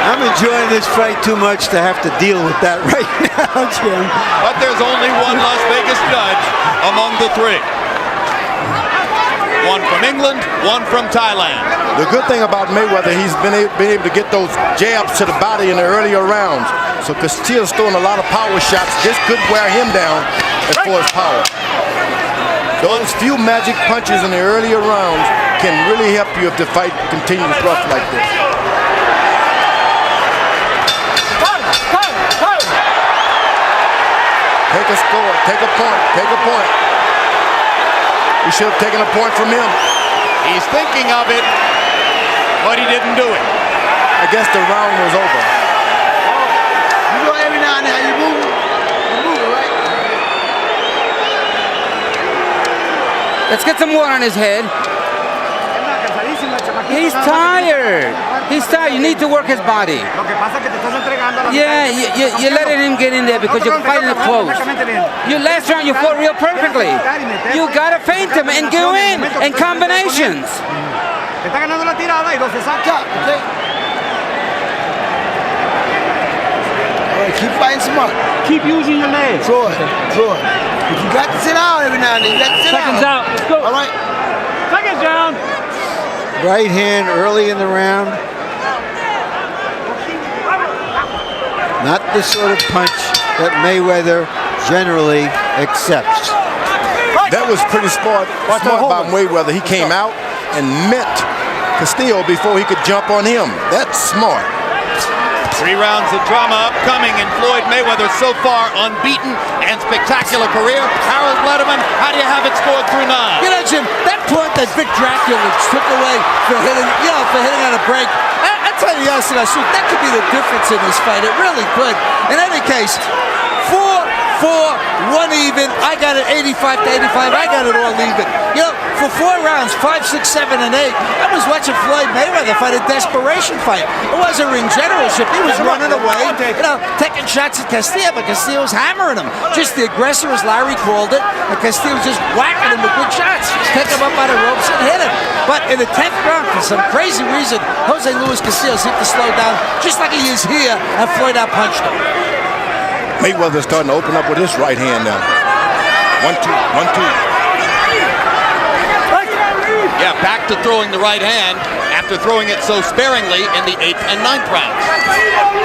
I'm enjoying this fight too much to have to deal with that right now, Jim. But there's only one Las Vegas judge among the 3. One from England, one from Thailand. The good thing about Mayweather, he's been able to get those jabs to the body in the earlier rounds. So Castillo's throwing a lot of power shots. This could wear him down as far as power. Those few magic punches in the earlier rounds can really help you if the fight continues rough like this. Take a score, take a point, take a point. We should have taken a point from him. He's thinking of it, but he didn't do it. I guess the round was over. You know, every now and then you move. You move, right? Let's get some water on his head. He's tired. He's tired. You need to work his body. Yeah, you're letting him get in there because you're fighting it close. Your last round, you fought real perfectly. You gotta feint him and go in combinations. Keep fighting smart. Keep using your legs. Floyd. If you got to sit down every now and then, you got to sit down. Seconds out. Let's go. All right. Seconds down. Right hand early in the round. Not the sort of punch that Mayweather generally accepts. That was pretty smart by Mayweather. He came out and met Castillo before he could jump on him. That's smart. 3 rounds of drama upcoming in Floyd Mayweather's so far unbeaten and spectacular career. Harold Letterman, how do you have it scored through 9? You know, Jim, that point that Vic Dracula took away for hitting on a break, I tell you, yes, that could be the difference in this fight. It really could. In any case, 4-4, 1 even. I got it 85 to 85. I got it all even. You know, for 4 rounds, 5, 6, 7, and 8, I was watching Floyd Mayweather fight a desperation fight. It wasn't ring generalship. He was running away, taking shots at Castillo, but Castillo was hammering him. Just the aggressor, as Larry called it, and Castillo was just whacking him with good shots, pick him up by the ropes and hit him. But in the 10th round, for some crazy reason, Jose Luis Castillo seemed to slow down, just like he is here, and Floyd outpunched him. Mayweather's starting to open up with his right hand now. 1, 2, 1, 2. Yeah, back to throwing the right hand after throwing it so sparingly in the 8th and 9th rounds.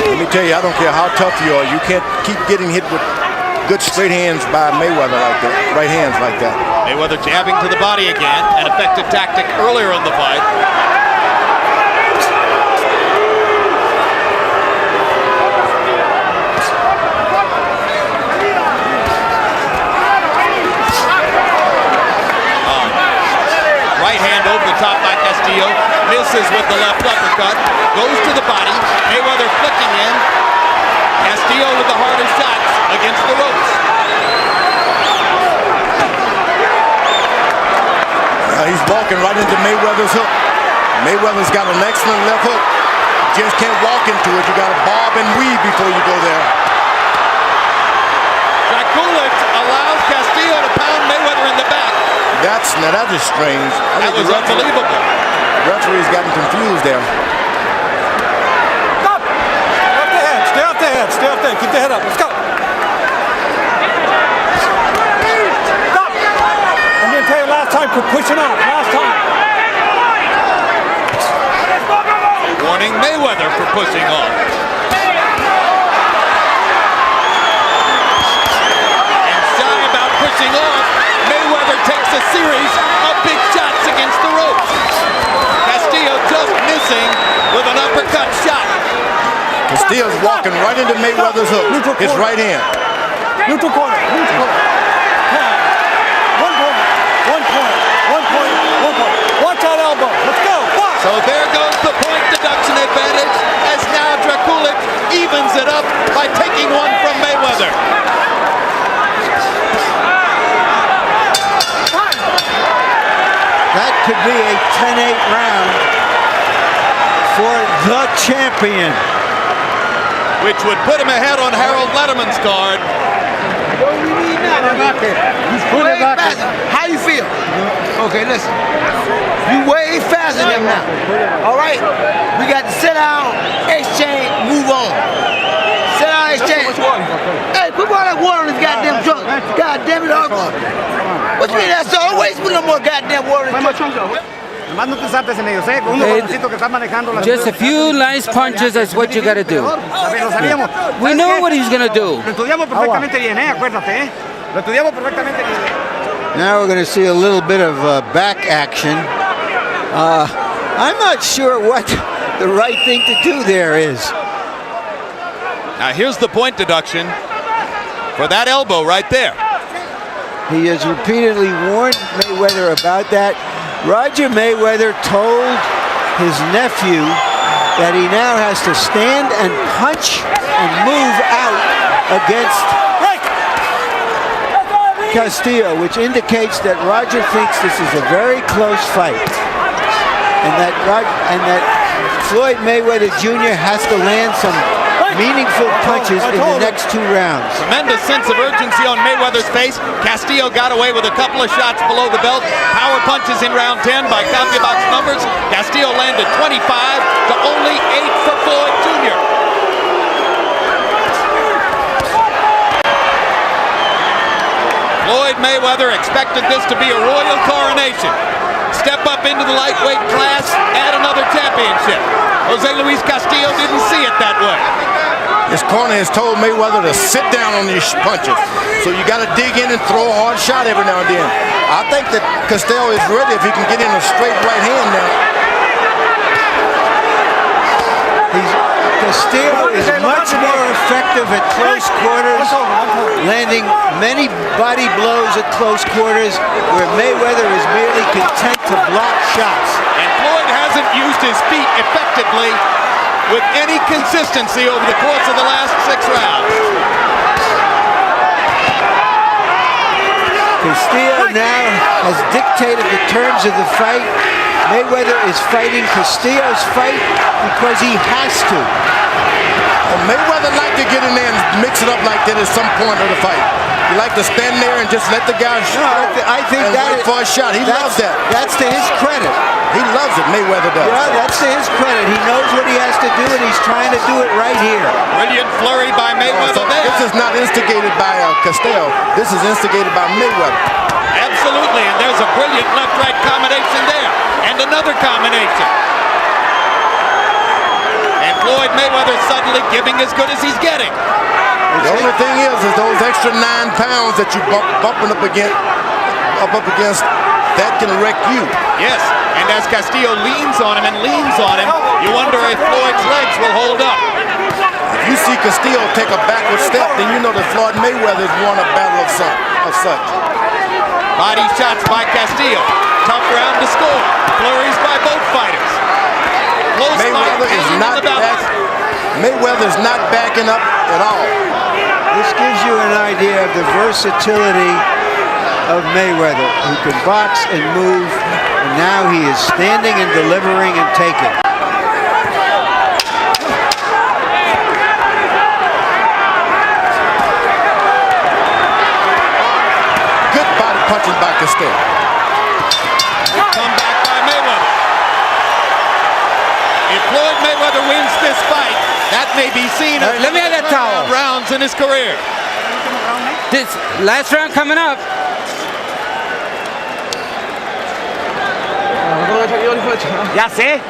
Let me tell you, I don't care how tough you are, you can't keep getting hit with good straight hands by Mayweather like that, right hands like that. Mayweather jabbing to the body again, an effective tactic earlier in the fight. Over the top by Castillo, misses with the left uppercut, goes to the body, Mayweather flicking in, Castillo with the harder shots against the ropes. He's walking right into Mayweather's hook. Mayweather's got an excellent left hook. Just can't walk into it. You got to bob and weave before you go there. Dracula allows Castillo to pound Mayweather in the back. That is strange. That was unbelievable. The referee's gotten confused there. Stop! Stay off the head, stay off the head, stay off the head. Keep the head up, let's go. Stop! I'm going to tell you last time, quit pushing off, last time. Warning Mayweather for pushing off. And shy about pushing off, Mayweather takes a series of big shots against the ropes. Castillo just missing with an uppercut shot. Castillo's walking right into Mayweather's hook, his right hand. Neutral corner, neutral corner. 1 point, 1 point, 1 point, 1 point. Watch that elbow, let's go, box! So there goes the point deduction advantage as now Dracula evens it up by taking one from Mayweather. That could be a 10-8 round for the champion. Which would put him ahead on Harold Letterman's card. What do we need now? He's way faster. How you feel? Okay, listen. You way faster than him now. All right? We got to sit down, exchange, move on. Sit down, exchange. Hey, put all that water in this goddamn trunk. God damn it, Uncle. What you mean that's all? Waste no more goddamn water in the trunk. Just a few nice punches is what you got to do. We know what he's going to do. Now we're going to see a little bit of back action. I'm not sure what the right thing to do there is. Now here's the point deduction for that elbow right there. He has repeatedly warned Mayweather about that. Roger Mayweather told his nephew that he now has to stand and punch and move out against Castillo, which indicates that Roger thinks this is a very close fight, and that Floyd Mayweather Jr. has to land some meaningful punches in the next 2 rounds. Tremendous sense of urgency on Mayweather's face. Castillo got away with a couple of shots below the belt. Power punches in round 10 by CompuBox numbers. Castillo landed 25 to only 8 for Floyd Jr. Floyd Mayweather expected this to be a royal coronation. Step up into the lightweight class, add another championship. Jose Luis Castillo didn't see it that way. His corner has told Mayweather to sit down on these punches. So you got to dig in and throw a hard shot every now and then. I think that Castillo is ready if he can get in a straight right hand now. Castillo is much more effective at close quarters, landing many body blows at close quarters, where Mayweather is merely content to block shots. And Floyd hasn't used his feet effectively with any consistency over the course of the last 6 rounds. Castillo now has dictated the terms of the fight. Mayweather is fighting Castillo's fight because he has to. Well, Mayweather like to get in there and mix it up like that at some point of the fight. He like to stand there and just let the guy I think and that wait for a shot. He loves that. That's to his credit. He loves it, Mayweather does. Yeah, that's to his credit. He knows what he has to do, and he's trying to do it right here. Brilliant flurry by Mayweather there. This is not instigated by Castillo. This is instigated by Mayweather. Absolutely, and there's a brilliant left-right combination there. And another combination. And Floyd Mayweather suddenly giving as good as he's getting. The only thing is those extra 9 pounds that you bumping up against, that can wreck you. Yes, and as Castillo leans on him, you wonder if Floyd's legs will hold up. If you see Castillo take a backward step, then you know that Floyd Mayweather has won a battle of such. Body shots by Castillo. Tough round to score. Flurries by both fighters. Close Mayweather fight, is not Mayweather's not backing up at all. This gives you an idea of the versatility of Mayweather, who can box and move, and now he is standing and delivering and taking. Good body punching by Castillo. Comeback by Mayweather. If Floyd Mayweather wins this fight, that may be seen as let me have that towel. rounds in his career. This last round coming up. Ya sé.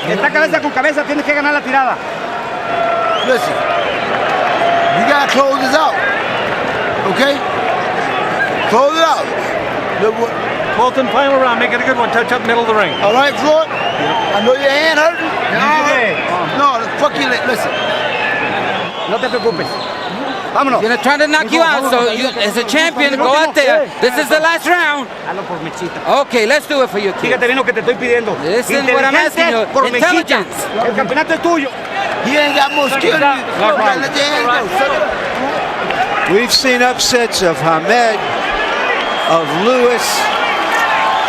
Está cabeza con cabeza, tienes que ganar la tirada. Listen, you gotta close this out. Okay? Close it out. 12th and final round. Make it a good one. Touch up middle of the ring. All right, Floyd? I know your hand hurting. No, fuck you. Listen. No te preocupes. Vámonos. You're trying to knock you out, so you, as a champion, go out there. This is the last round. Hazlo por mechita. Okay, let's do it for you, kid. Fíjate bien lo que te estoy pidiendo. Listen what I'm asking you. Por mechita. Intelligence. El campeonato es tuyo. He ain't got more skill than you. No problem. Let your hand go. We've seen upsets of Hamed, of Lewis,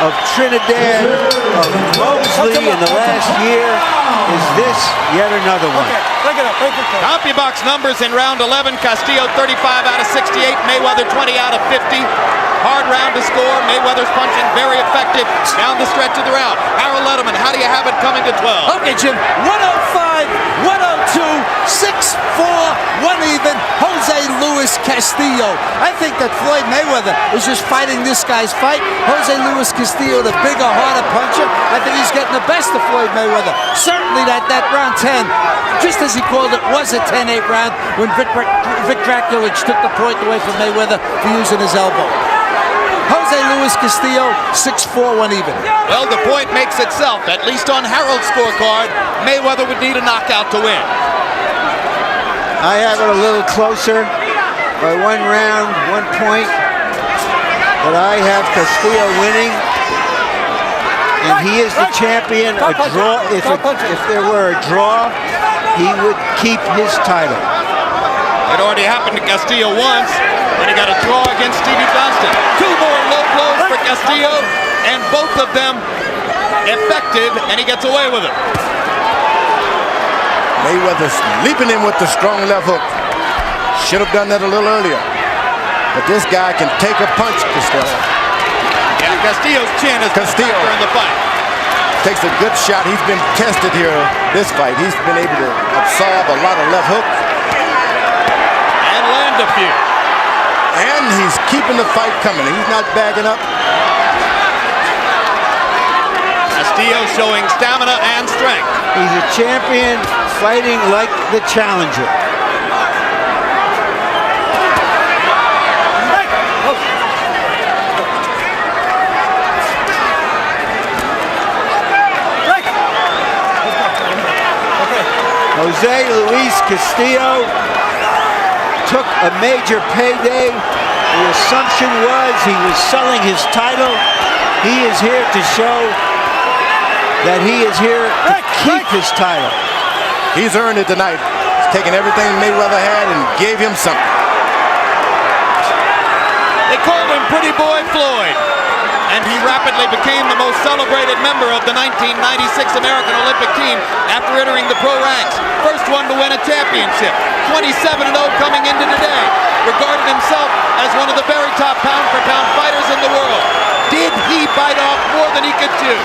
of Trinidad, of Mosley in the last year. Is this yet another one? Break it up. Break it up. CompuBox numbers in round 11. Castillo 35 out of 68. Mayweather 20 out of 50. Hard round to score. Mayweather's punching very effective down the stretch of the round. Harold Letterman, how do you have it coming to 12? Okay, Jim. 105, 102, 6-4, 1 even. Jose Luis Castillo. I think that Floyd Mayweather is just fighting this guy's fight. Jose Luis Castillo, the bigger, harder puncher. I think he's getting the best of Floyd Mayweather. Certainly that round 10, just as he called it, was a 10-8 round when Vic Draculich took the point away from Mayweather for using his elbow. Jose Luis Castillo, 6-4, 1 even. Well, the point makes itself. At least on Harold's scorecard, Mayweather would need a knockout to win. I have it a little closer by 1 round, 1 point. But I have Castillo winning. And he is the champion. A draw. If there were a draw, he would keep his title. It already happened to Castillo once when he got a draw against Stevie Johnston. 2 more low blows for Castillo, and both of them effective, and he gets away with it. Mayweather's leaping in with the strong left hook. Should have done that a little earlier. But this guy can take a punch, Castillo. Yeah, Castillo's chin is Castillo in the fight. Takes a good shot. He's been tested here this fight. He's been able to absorb a lot of left hook. And land a few. And he's keeping the fight coming. He's not backing up. Castillo showing stamina and strength. He's a champion fighting like the challenger. Jose Luis Castillo took a major payday. The assumption was he was selling his title. He is here to show that he is here to keep his title. He's earned it tonight. He's taken everything Mayweather had and gave him something. They called him Pretty Boy Floyd, and he rapidly became the most celebrated member of the 1996 American Olympic team after entering the pro ranks. First one to win a championship, 27-0 coming into today. Regarded himself as one of the very top pound-for-pound fighters in the world. Did he bite off more than he could chew?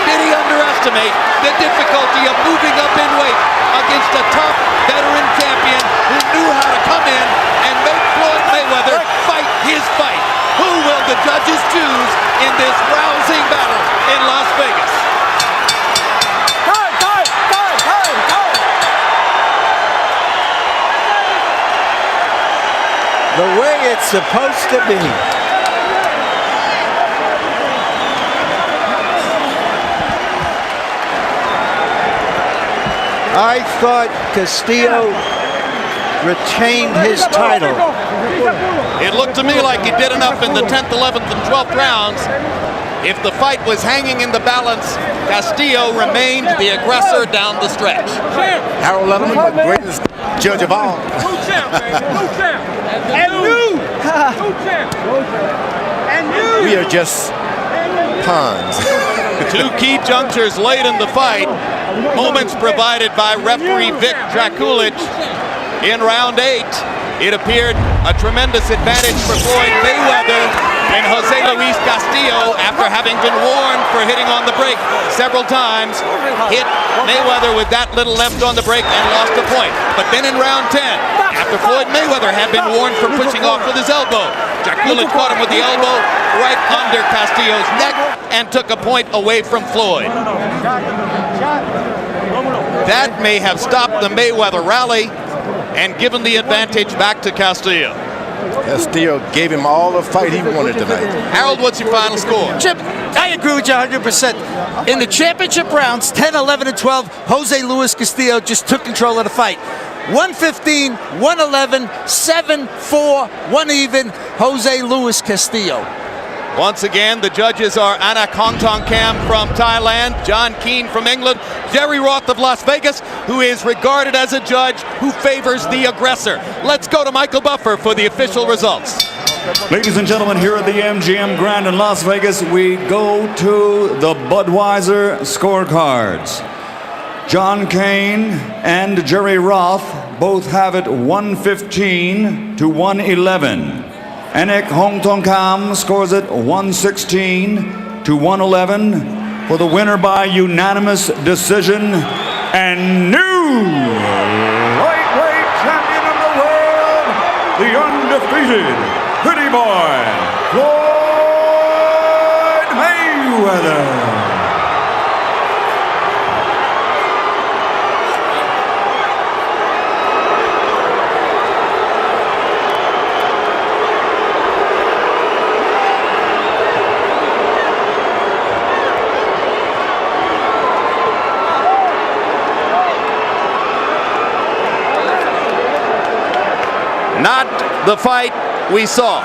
Did he underestimate the difficulty of moving up in weight against a top veteran champion who knew how to come in and make Floyd Mayweather fight his fight? Who will the judges choose in this rousing battle in Las Vegas? The way it's supposed to be. I thought Castillo retained his title. It looked to me like he did enough in the 10th, 11th, and 12th rounds. If the fight was hanging in the balance, Castillo remained the aggressor down the stretch. Harold Letterman, the greatest judge of all. We are just pawns. Two key junctures late in the fight. Moments provided by referee Vic Drakulich in round 8. It appeared a tremendous advantage for Floyd Mayweather and Jose Luis Castillo after having been warned for hitting on the brake several times. Hit Mayweather with that little left on the brake and lost a point. But then in round 10, after Floyd Mayweather had been warned for pushing off with his elbow, Drakulich caught him with the elbow right under Castillo's neck and took a point away from Floyd. That may have stopped the Mayweather rally and given the advantage back to Castillo. Castillo gave him all the fight he wanted tonight. Harold, what's your final score? Chip, I agree with you 100%. In the championship rounds, 10, 11, and 12, Jose Luis Castillo just took control of the fight. 115, 111, 7-4, 1 even, Jose Luis Castillo. Once again, the judges are Anna Kongtongkam from Thailand, John Keane from England, Jerry Roth of Las Vegas, who is regarded as a judge who favors the aggressor. Let's go to Michael Buffer for the official results. Ladies and gentlemen, here at the MGM Grand in Las Vegas, we go to the Budweiser scorecards. John Kane and Jerry Roth both have it 115 to 111. Anik Hongtongkam scores it 116 to 111 for the winner by unanimous decision and new lightweight champion of the world, the undefeated Pretty Boy, Floyd Mayweather. Not the fight we saw.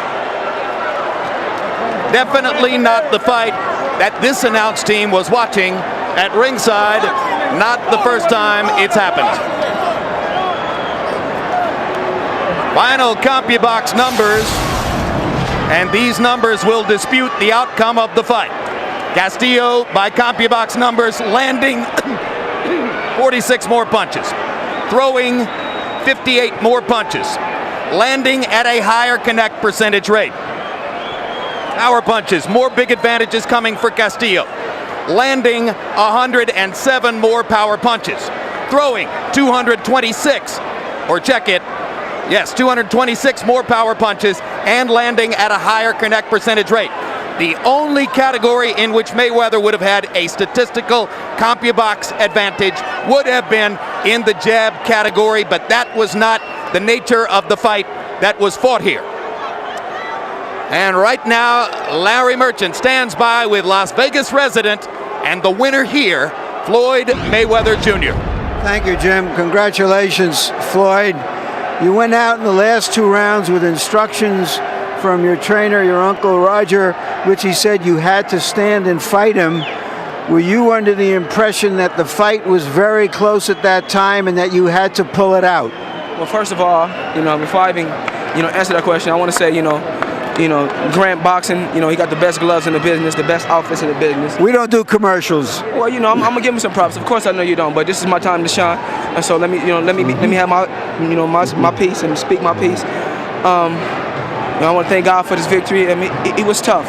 Definitely not the fight that this announce team was watching at ringside. Not the first time it's happened. Final CompuBox numbers, and these numbers will dispute the outcome of the fight. Castillo, by CompuBox numbers, landing 46 more punches, throwing 58 more punches, landing at a higher connect percentage rate. Power punches, more big advantages coming for Castillo. Landing 107 more power punches. Throwing 226, or check it, yes, 226 more power punches and landing at a higher connect percentage rate. The only category in which Mayweather would have had a statistical CompuBox advantage would have been in the jab category, but that was not the nature of the fight that was fought here. And right now, Larry Merchant stands by with Las Vegas resident and the winner here, Floyd Mayweather Jr. Thank you, Jim. Congratulations, Floyd. You went out in the last 2 rounds with instructions from your trainer, your uncle Roger, which he said you had to stand and fight him. Were you under the impression that the fight was very close at that time and that you had to pull it out? Well, first of all, before I even, answer that question, I want to say, Grant Boxing, he got the best gloves in the business, the best outfits in the business. We don't do commercials. Well, I'm gonna give him some props. Of course, I know you don't, but this is my time to shine, and so let me have my, my piece and speak my piece. I want to thank God for this victory. I mean, it was tough,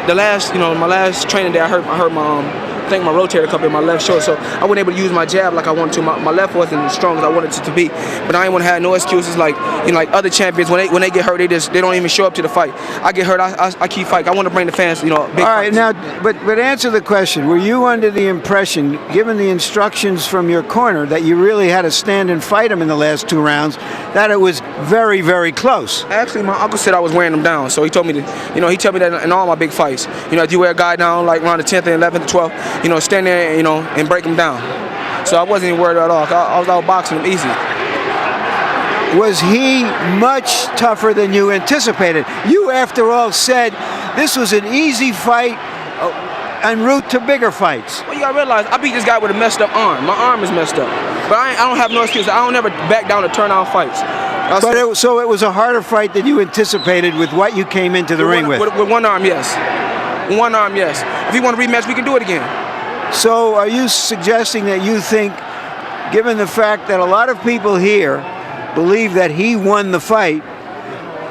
The last, my last training day, I hurt my rotator cuff in my left shoulder, so I wasn't able to use my jab like I wanted to. My left wasn't as strong as I wanted it to be, but I ain't want to have no excuses like like other champions. When they get hurt, they don't even show up to the fight. I get hurt, I keep fighting. I want to bring the fans, big All right, fights. now, but answer the question. Were you under the impression, given the instructions from your corner, that you really had to stand and fight him in the last 2 rounds, that it was very, very close? Actually, my uncle said I was wearing them down, so he told me to, he told me that in all my big fights, if you wear a guy down like around the 10th and 11th, 12th, stand there, and break him down. So I wasn't even worried at all. I was out boxing him easy. Was he much tougher than you anticipated? You, after all, said this was an easy fight en route to bigger fights. Well, you gotta realize, I beat this guy with a messed up arm. My arm is messed up. But I don't have no excuse. I don't ever back down to turn out fights. So it was a harder fight than you anticipated with what you came into the ring with? With one arm, yes. One arm, yes. If you want a rematch, we can do it again. So are you suggesting that you think, given the fact that a lot of people here believe that he won the fight,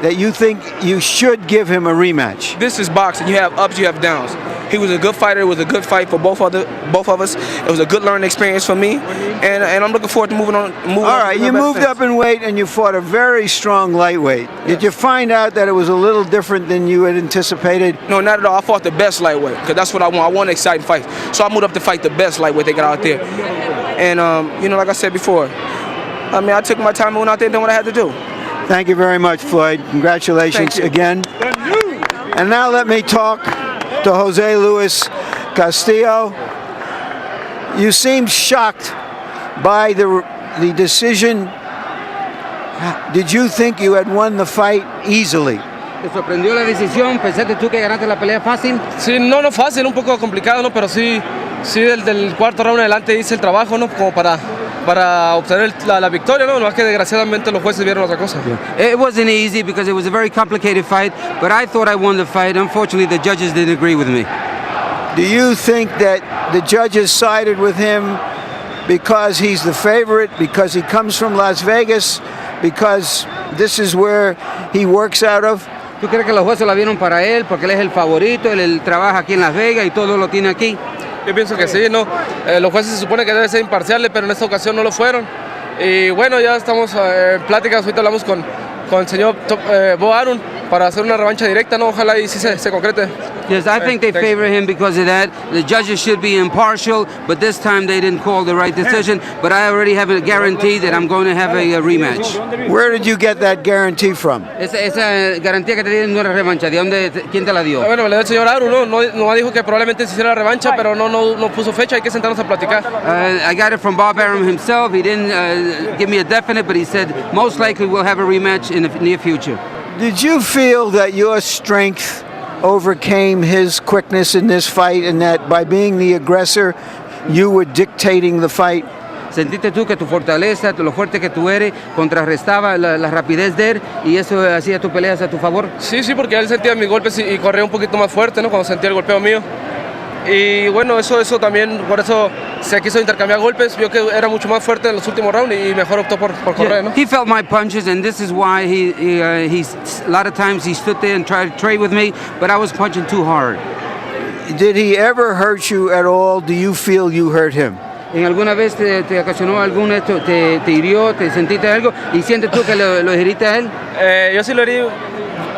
that you think you should give him a rematch? This is boxing. You have ups, you have downs. He was a good fighter. It was a good fight for both of us. It was a good learning experience for me, and I'm looking forward to moving on. All right, you moved up in weight and you fought a very strong lightweight. Yes. Did you find out that it was a little different than you had anticipated? No, not at all. I fought the best lightweight because that's what I want. I want an exciting fight. So I moved up to fight the best lightweight they got out there. And like I said before, I took my time and went out there and did what I had to do. Thank you very much, Floyd. Congratulations again. And now let me talk to Jose Luis Castillo. You seemed shocked by the decision. Did you think you had won the fight easily? ¿Te sorprendió la decisión? ¿Pensaste tú que ganaste la pelea fácil? Sí, no fácil, un poco complicado, ¿no? Pero sí del cuarto round en adelante hice el trabajo, ¿no? Como para obtener la victoria, ¿no? No es que desgraciadamente los jueces vieron otra cosa. It wasn't easy because it was a very complicated fight, but I thought I won the fight. Unfortunately, the judges didn't agree with me. Do you think that the judges sided with him because he's the favorite, because he comes from Las Vegas, because this is where he works out of? ¿Tú crees que los jueces la vieron para él porque él es el favorito, él trabaja aquí en Las Vegas y todo lo tiene aquí? Yo pienso que sí, ¿no? Los jueces se supone que deben ser imparciales, pero en esta ocasión no lo fueron. Y bueno, ya estamos en pláticas, ahorita hablamos con el señor Bo Arum para hacer una revancha directa, ¿no? Ojalá y sí se concrete. Yes, I think they favor him because of that. The judges should be impartial, but this time they didn't call the right decision. But I already have a guarantee that I'm going to have a rematch. Where did you get that guarantee from? Esa garantía que te dieron una revancha, ¿quién te la dio? Bueno, le dio el señor Arum, no dijo que probablemente se hiciera la revancha, pero no puso fecha, hay que sentarnos a platicar. I got it from Bob Arum himself. He didn't give me a definite, but he said most likely we'll have a rematch in the near future. Did you feel that your strength overcame his quickness in this fight, and that by being the aggressor, you were dictating the fight? ¿Sentiste tú que tu fortaleza, lo fuerte que tú eres, contrarrestaba la rapidez de él y eso hacía tus peleas a tu favor? Sí, porque él sentía mis golpes y corría un poquito más fuerte, ¿no? Cuando sentía el golpeo mío. Y bueno, eso también, por eso se quiso intercambiar golpes, vio que era mucho más fuerte en los últimos rounds y mejor optó por correr, ¿no? He felt my punches, and this is why he's a lot of times he stood there and tried to trade with me, but I was punching too hard. Did he ever hurt you at all? Do you feel you hurt him? ¿En alguna vez te ocasionó alguna, te hirió, te sentiste algo y sientes tú que lo heriste a él? Yo sí lo herí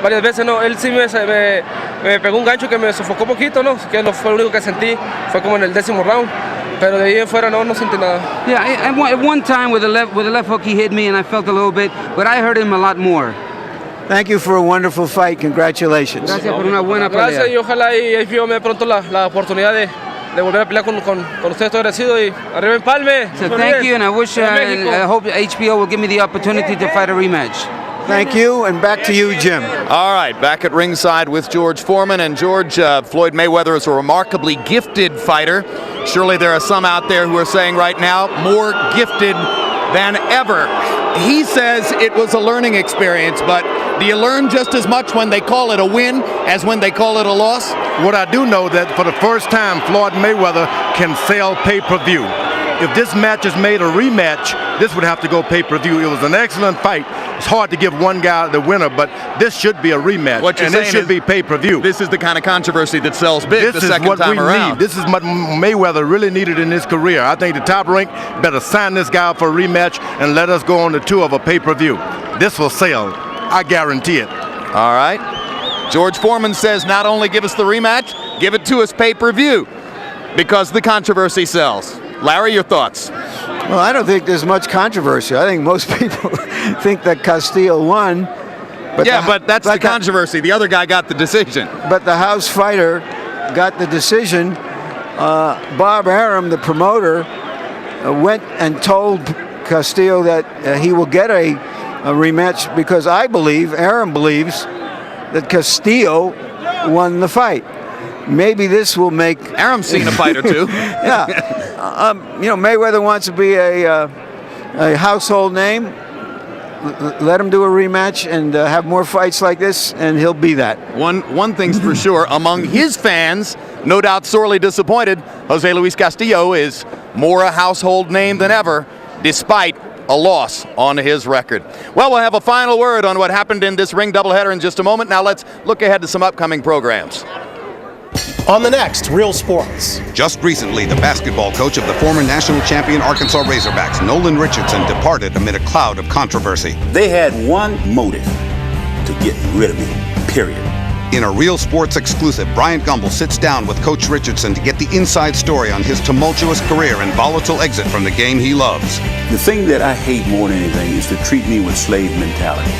varias veces, ¿no? Él sí me pegó un gancho que me sofocó un poquito, ¿no? Que fue lo único que sentí, fue como en el 10º round. Pero de ahí en fuera no sentí nada. Yeah, at one time with the left hook he hit me and I felt a little bit, but I hurt him a lot more. Thank you for a wonderful fight. Congratulations. Gracias por una buena pelea. Gracias y ojalá y me dé pronto la oportunidad de volver a pelear con ustedes. Estoy agradecido y arriba Empalme. So thank you, and I wish and I hope HBO will give me the opportunity to fight a rematch. Thank you, and back to you, Jim. All right, back at ringside with George Foreman. And George, Floyd Mayweather is a remarkably gifted fighter. Surely there are some out there who are saying right now, more gifted than ever. He says it was a learning experience, but do you learn just as much when they call it a win as when they call it a loss? What I do know that for the first time, Floyd Mayweather can sell pay-per-view. If this match is made a rematch, this would have to go pay-per-view. It was an excellent fight. It's hard to give one guy the winner, but this should be a rematch. What you're and saying this should is be pay-per-view. This is the kind of controversy that sells big This the is second what time we around. need. This is what Mayweather really needed in his career. I think the Top Rank better sign this guy up for a rematch and let us go on the tour of a pay-per-view. This will sell. I guarantee it. All right. George Foreman says not only give us the rematch, give it to us pay-per-view because the controversy sells. Larry, your thoughts? Well, I don't think there's much controversy. I think most people think that Castillo won. But that's the controversy. The other guy got the decision. But the house fighter got the decision. Bob Arum, the promoter, went and told Castillo that he will get a rematch because Arum believes that Castillo won the fight. Maybe this will make... Arum's seen a fight or two. Yeah. Mayweather wants to be a household name. Let him do a rematch and have more fights like this, and he'll be that. One thing's for sure, among his fans, no doubt sorely disappointed, Jose Luis Castillo is more a household name than ever, despite a loss on his record. Well, we'll have a final word on what happened in this ring doubleheader in just a moment. Now let's look ahead to some upcoming programs. On the next Real Sports. Just recently, the basketball coach of the former national champion Arkansas Razorbacks, Nolan Richardson, departed amid a cloud of controversy. They had one motive: to get rid of me, period. In a Real Sports exclusive, Bryant Gumbel sits down with Coach Richardson to get the inside story on his tumultuous career and volatile exit from the game he loves. The thing that I hate more than anything is to treat me with slave mentality.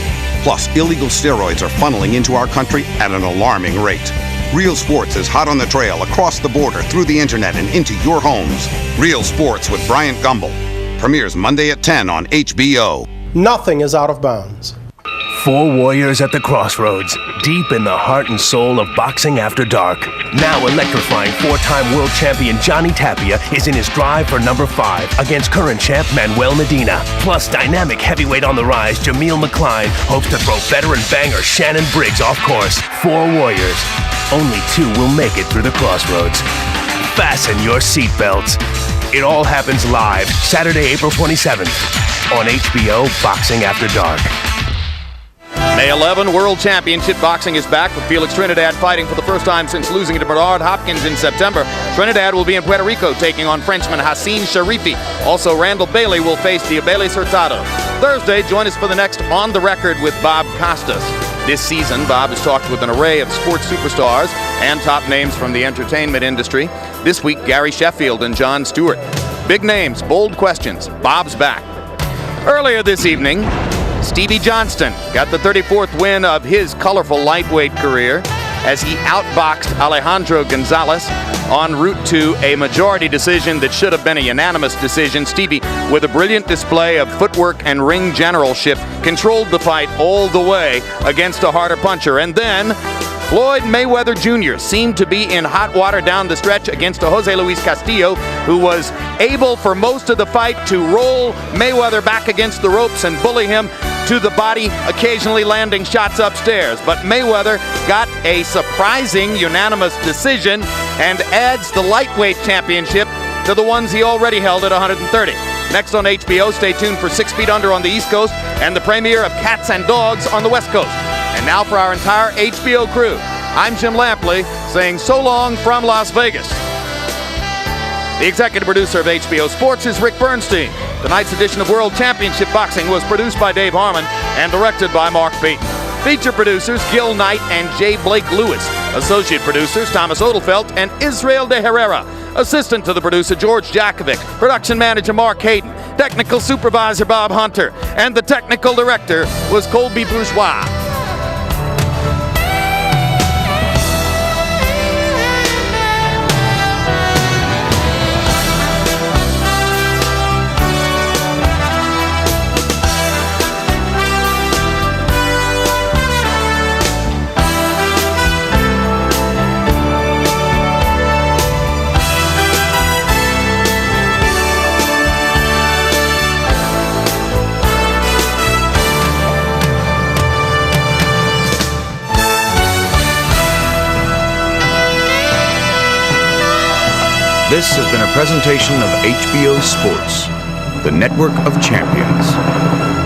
Plus, illegal steroids are funneling into our country at an alarming rate. Real Sports is hot on the trail, across the border, through the internet, and into your homes. Real Sports with Bryant Gumbel. Premieres Monday at 10 on HBO. Nothing is out of bounds. Four warriors at the crossroads, deep in the heart and soul of boxing after dark. Now electrifying four-time world champion Johnny Tapia is in his drive for number 5 against current champ Manuel Medina. Plus, dynamic heavyweight on the rise Jameel McCline hopes to throw veteran banger Shannon Briggs off course. 4 warriors. Only 2 will make it through the crossroads. Fasten your seatbelts. It all happens live Saturday, April 27th on HBO Boxing After Dark. May 11, World Championship Boxing is back with Felix Trinidad fighting for the first time since losing to Bernard Hopkins in September. Trinidad will be in Puerto Rico taking on Frenchman Hassim Sharifi. Also, Randall Bailey will face Diabeles Hurtado. Thursday, join us for the next On the Record with Bob Costas. This season, Bob has talked with an array of sports superstars and top names from the entertainment industry. This week, Gary Sheffield and Jon Stewart. Big names, bold questions. Bob's back. Earlier this evening, Stevie Johnston got the 34th win of his colorful lightweight career as he outboxed Alejandro Gonzalez en route to a majority decision that should have been a unanimous decision. Stevie, with a brilliant display of footwork and ring generalship, controlled the fight all the way against a harder puncher. And then Floyd Mayweather Jr. seemed to be in hot water down the stretch against a Jose Luis Castillo, who was able for most of the fight to roll Mayweather back against the ropes and bully him to the body, occasionally landing shots upstairs. But Mayweather got a surprising unanimous decision and adds the lightweight championship to the ones he already held at 130. Next on HBO, stay tuned for 6 Feet Under on the East Coast and the premiere of Cats and Dogs on the West Coast. And now for our entire HBO crew, I'm Jim Lampley saying so long from Las Vegas. The executive producer of HBO Sports is Rick Bernstein. Tonight's edition of World Championship Boxing was produced by Dave Harmon and directed by Mark Beaton. Feature producers Gil Knight and J. Blake Lewis. Associate producers Thomas Odelfelt and Israel de Herrera. Assistant to the producer George Jakovic. Production manager Mark Hayden. Technical supervisor Bob Hunter. And the technical director was Colby Bourgeois. This has been a presentation of HBO Sports, the network of champions.